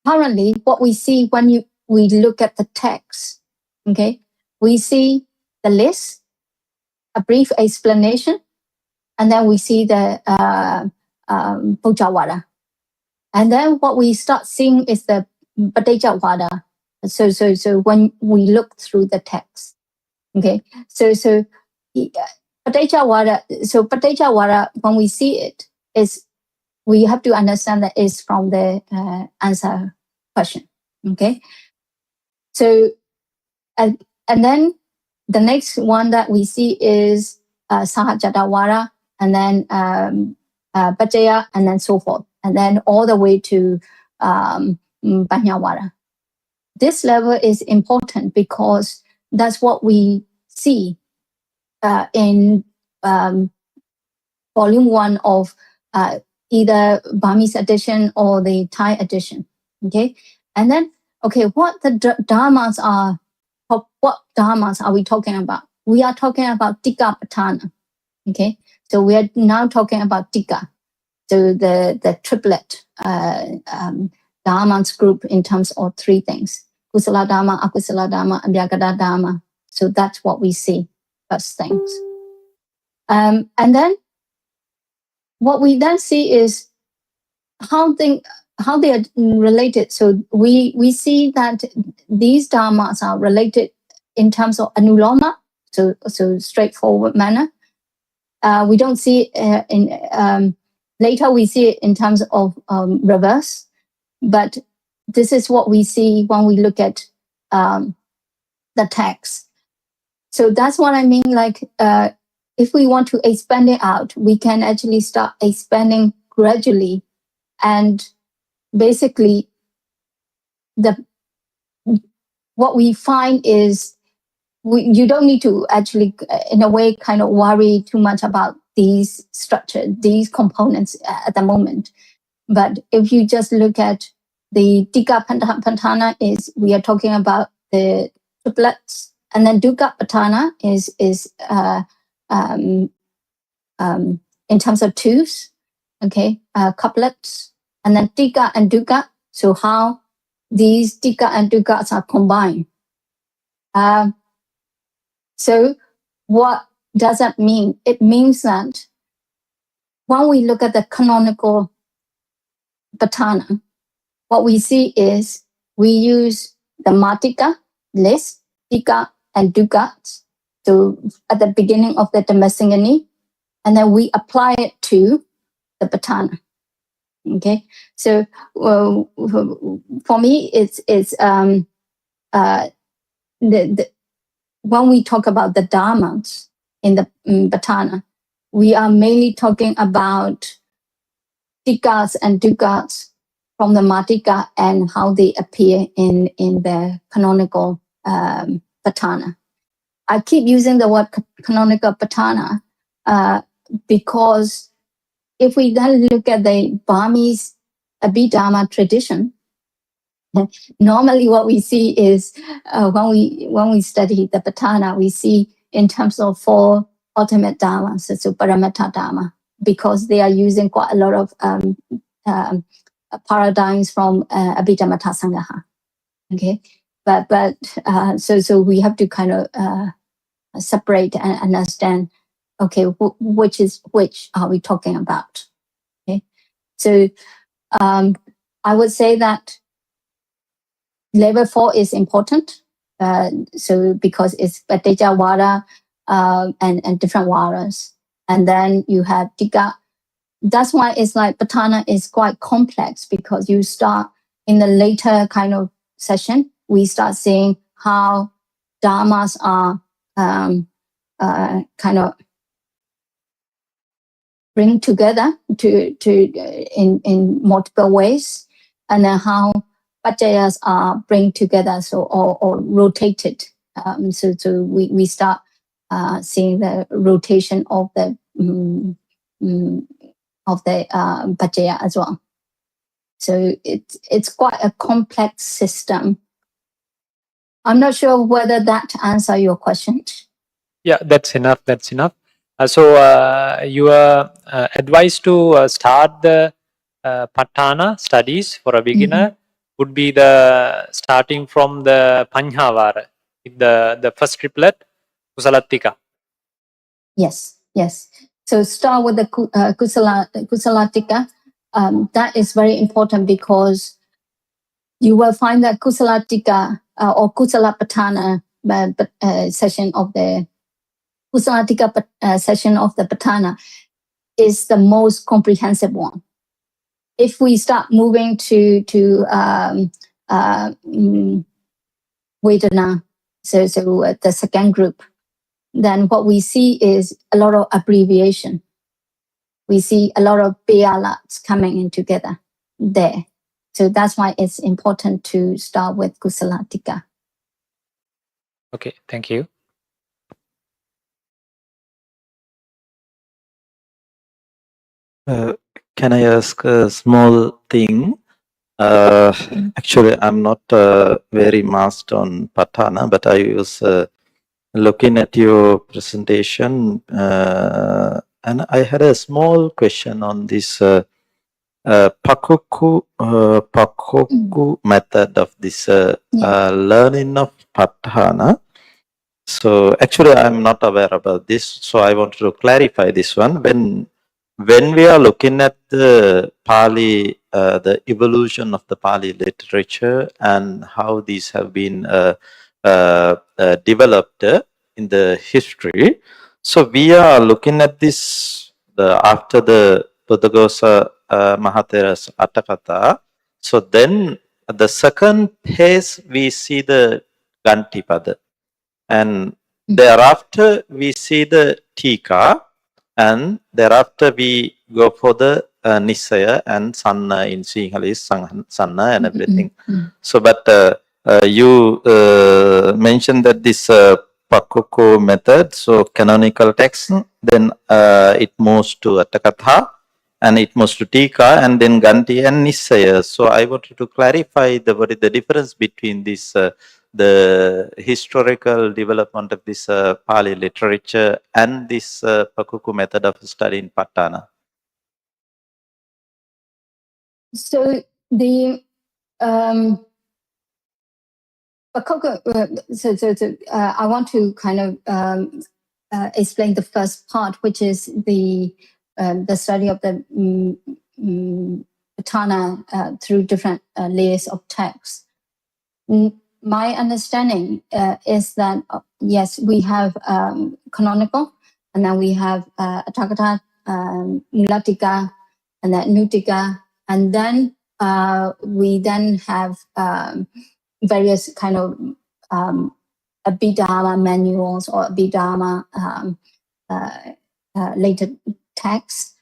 currently what we see when we look at the text, okay, we see the list, a brief explanation, and then we see the Pochawara. And then what we start seeing is the Patejawada. So when we look through the text, okay, so Patejawada, when we see it, is we have to understand that it's from the answer question, okay. So and then the next one that we see is Sahajatawara, and then Pachaya, and then so forth, and then all the way to Panyawara. This level is important because that's what we see in volume 1 of either Burmese edition or the Thai edition. Okay, and then what the dharmas are? What dharmas are we talking about? We are talking about Tika Patana. Okay, so we are now talking about Tika, so the triplet dharmas group in terms of 3 things: Kusala Dharma, Akusala Dharma, and Vyagada Dharma. So that's what we see first things. And then what we then see is how they are related. So we see that these dharmas are related in terms of anuloma, so straightforward manner. We don't see in later we see it in terms of reverse, but this is what we see when we look at the text. So that's what I mean. Like if we want to expand it out, we can actually start expanding gradually, and basically what we find is you don't need to actually, in a way, kind of worry too much about these structure, these components at the moment. But if you just look at the Tika Pantana, is we are talking about the triplets, and then Dukkha Patana is in terms of twos, okay, couplets, and then Tika and Dukkha. So how these Tika and Dukkhas are combined. So what does that mean? It means that when we look at the canonical Patana, what we see is we use the Matika list, Tika and Dukkha, so at the beginning of the Dhammasingani, and then we apply it to the Patana. Okay, so for me, it's when we talk about the dharmas in the Patana, we are mainly talking about Tikas and Dukkhas from the Matika and how they appear in the canonical Patana. I keep using the word canonical Patana because if we then look at the Burmese Abhidharma tradition, normally what we see is when we study the Patana, we see in terms of 4 ultimate dharmas, so Paramattha Dharma, because they are using quite a lot of paradigms from Abhidhamma Sangha. Okay, but so we have to kind of separate and understand. Okay, which is which are we talking about? Okay, so I would say that level 4 is important. So because it's Pateja Vara and different Varas, and then you have Tika. That's why it's like Patana is quite complex, because you start in the later kind of session, we start seeing how dharmas are kind of bring together in multiple ways, and then how pacayas are bring together or rotated. So we start seeing the rotation of the pacaya as well. So it's quite a complex system. I'm not sure whether that answer your question. Yeah, that's enough. So you are advised to start the Patthana studies for a beginner would be the starting from the Panhavara, the first triplet, Kusalattika. Yes. So start with the Kusalattika. That is very important because you will find that Kusalattika or Kusalapatthana session of the Kusalattika session of the Patthana is the most comprehensive one. If we start moving to Vedana, so the second group, then what we see is a lot of abbreviation. We see a lot of piyalats coming in together there. So that's why it's important to start with Kusalattika. Okay, thank you. Can I ask a small thing? Actually, I'm not very master on Patthana, but I was looking at your presentation, and I had a small question on this Pakuku method of this learning of Patthana. So actually, I'm not aware about this, so I wanted to clarify this one. When we are looking at the Pali, the evolution of the Pali literature and how these have been developed in the history, so we are looking at this after the Buddhaghosa Mahathera's Atthakatha. So then the second phase we see the Gantipada, and thereafter we see the Tika, and thereafter we go for the Nisaya and Sanna in Sinhala is Sanna and everything. So but you mentioned that this Pakuku method, so canonical text, then it moves to Atthakatha, and it moves to Tika, and then Ganti and Nisaya. So I wanted to clarify what is the difference between this the historical development of this Pali literature and this Pakuku method of studying Patthana. So the Pakuku, I want to kind of explain the first part, which is the study of the Patthana through different layers of text. My understanding is that yes, we have canonical, and then we have Atthakatha, Mulatika, and then Nutika, and then we then have various kind of Abhidharma manuals or Abhidharma later texts,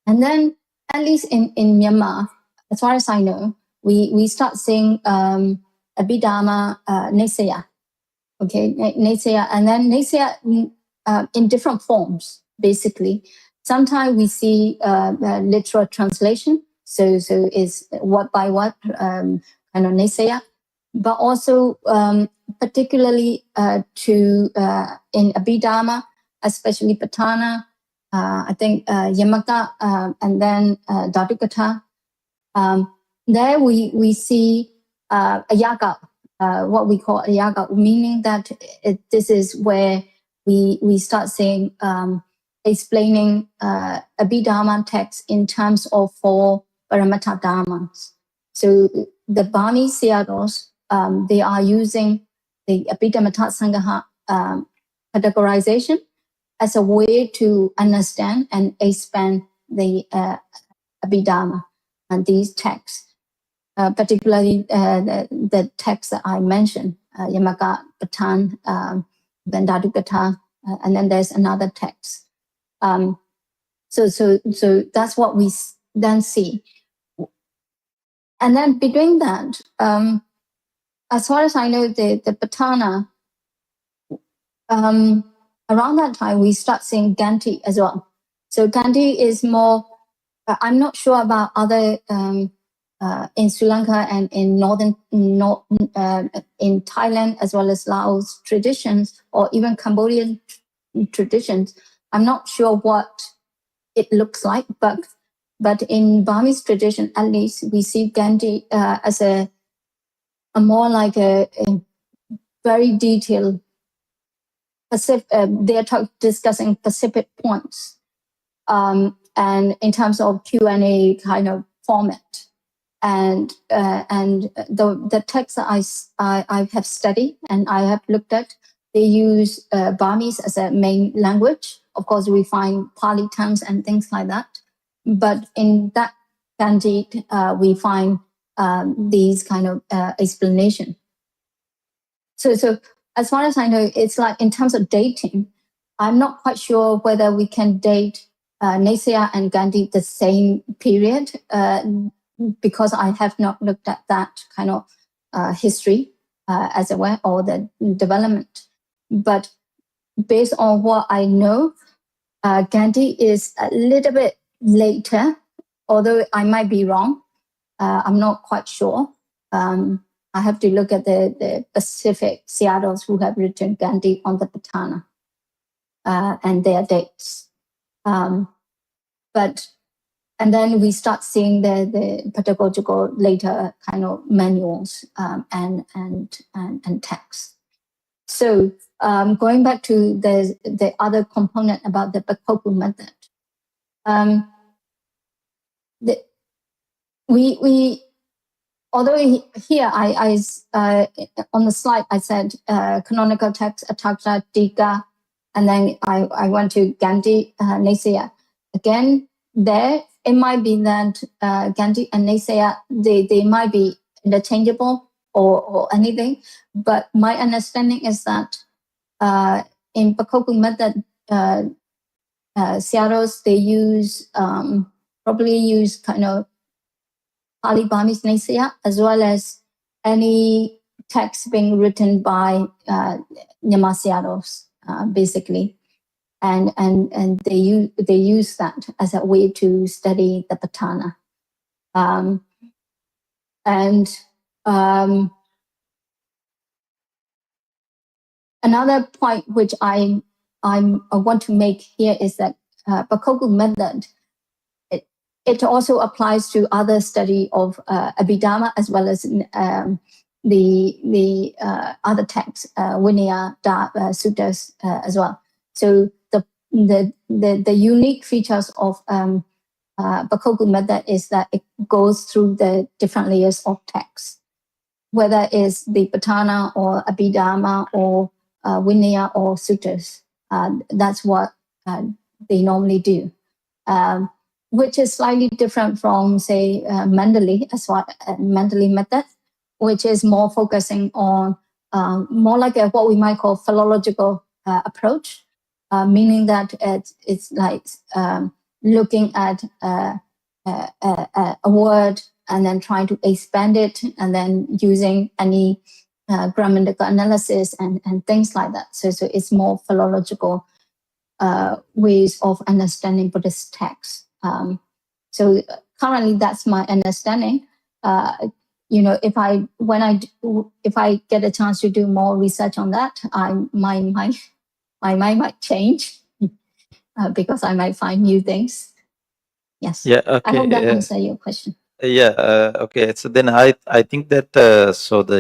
and then at least in Myanmar, as far as I know, we start seeing Abhidharma Nisaya, okay, Nisaya, and then Nisaya in different forms, basically. Sometimes we see literal translation, so is word by word kind of Nisaya, but also particularly to in Abhidharma, especially Patthana, I think Yamaka, and then Dhatukatha. There we see a yaga, what we call a yaga, meaning that this is where we start saying explaining Abhidharma text in terms of 4 Paramattha Dharmas. So the Bani Sayadaws, they are using the Abhidharmata Sangaha categorization as a way to understand and expand the Abhidharma and these texts. particularly the text that I mentioned, Yamaka Patan, Bandadu Kata, and then there's another text. So that's what we then see. And then between that, as far as I know, the Patana, around that time, we start seeing Gandhi as well. So Gandhi is more, I'm not sure about other, in Sri Lanka and in in Thailand, as well as Laos traditions, or even Cambodian traditions. I'm not sure what it looks like, but in Burmese tradition, at least, we see Gandhi as a more like a very detailed, they're discussing specific points, and in terms of Q&A kind of format, and the texts that I have studied and I have looked at, they use Burmese as a main language. Of course, we find Pali terms and things like that, but in that Gandhi, we find these kind of explanation. So as far as I know, it's like in terms of dating, I'm not quite sure whether we can date Naysaya and Gandhi the same period, because I have not looked at that kind of history as it were, or the development. But based on what I know, Gandhi is a little bit later, although I might be wrong. I'm not quite sure. I have to look at the Pacific Seattles who have written Gandhi on the Patana and their dates. And then we start seeing the pedagogical later kind of manuals and texts. So going back to the other component about the Bakoku method, although here I on the slide I said canonical text Atakta Dika, and then I went to Gandhi Naysaya. Again, there it might be that Gandhi and Naysaya they might be interchangeable or anything, but my understanding is that in Bakoku method, Seattle's they use probably use kind of Pali Burmese Naysaya, as well as any text being written by Nyama Seattle's, basically, and they use that as a way to study the Patana, another point which I want to make here is that Bakoku method, it also applies to other study of Abhidhamma as well as the other texts, Vinaya, Suttas as well. So the unique features of Bakoku method is that it goes through the different layers of text, whether it's the Patana or Abhidhamma or Vinaya or Suttas. That's what they normally do. Which is slightly different from, say, Mandali method, which is more focusing on more like what we might call philological approach, meaning that it's like looking at a word and then trying to expand it, and then using any grammatical analysis and things like that. So it's more philological ways of understanding Buddhist texts. So currently, that's my understanding. If I get a chance to do more research on that, my mind might change because I might find new things. Yes. Yeah. Okay. I hope that answers your question. Yeah. Okay. So then I think that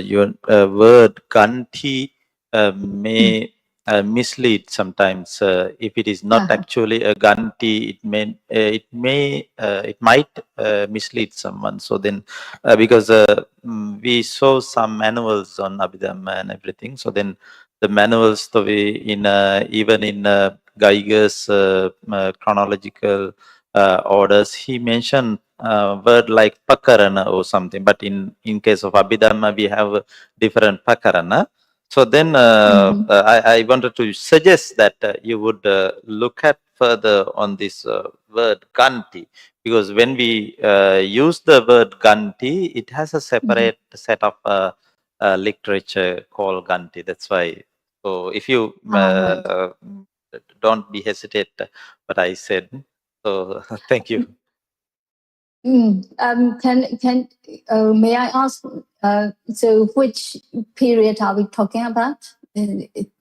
your word Gandhi may mislead sometimes. If it is not actually a Gandhi, it might mislead someone. So then because we saw some manuals on Abhidhamma and everything. So then the manuals, the way even in Geiger's chronological orders, he mentioned word like pakarana or something, but in case of Abhidhamma we have different pakarana. So then I wanted to suggest that you would look at further on this word ganti, because when we use the word ganti, it has a separate set of literature called ganti. That's why. So if you don't be hesitate what I said. So thank you. Can may I ask? So which period are we talking about?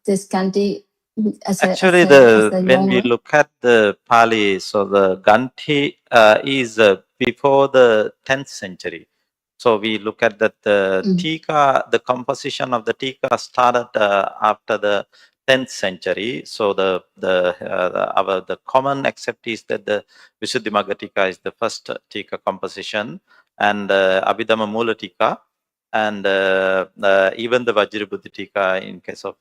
This Gandhi as a Actually, when we look at the Pali, so the Ganti is before the 10th century. So we look at that the Tika, the composition of the Tika started after the 10th century. So the common accept is that the Visuddhimagga Tika is the first Tika composition, and Abhidhamma Mula Tika, and even the Vajrabuddha Tika in case of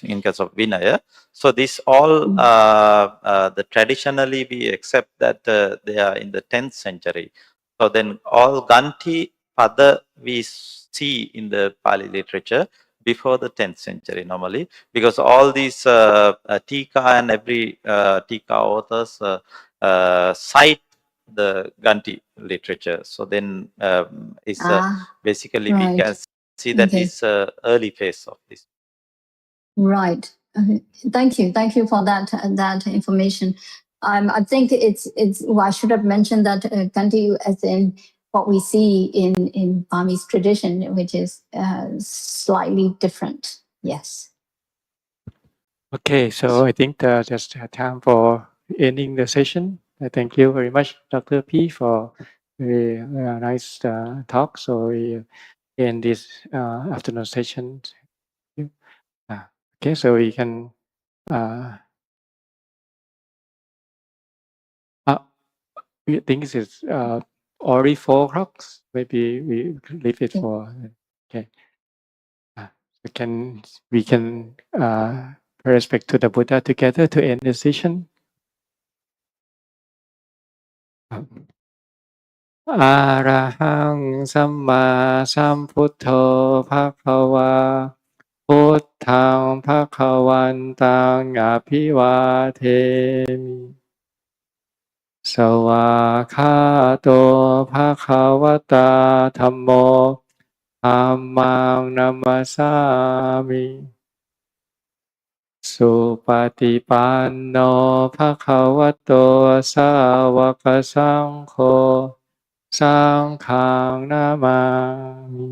in case of Vinaya. So this all the traditionally we accept that they are in the 10th century. So then all Ganti Pada we see in the Pali literature before the 10th century normally, because all these Tika and every Tika authors cite the Ganti literature. So then it's basically we can see that it's early phase of this. Right. Thank you for that information. I think it's well, I should have mentioned that Gandhi as in what we see in Burmese tradition, which is slightly different. Yes. Okay, so I think just time for ending the session. Thank you very much, Dr. P, for very nice talk. So we end this afternoon session. Okay, so we can. We think it's already 4 o'clock. Maybe we leave it for. Okay. We can pay respect to the Buddha together to end the session. อะระหังสัมมาสัมพุทโธภควาพุทธังภควันตังอภิวาเทมิสวากขาโตภควตาธัมโมธัมมังนัมมสสามิสุปฏิปันโนภควโตสาวกสังโฆสังฆังนามามิ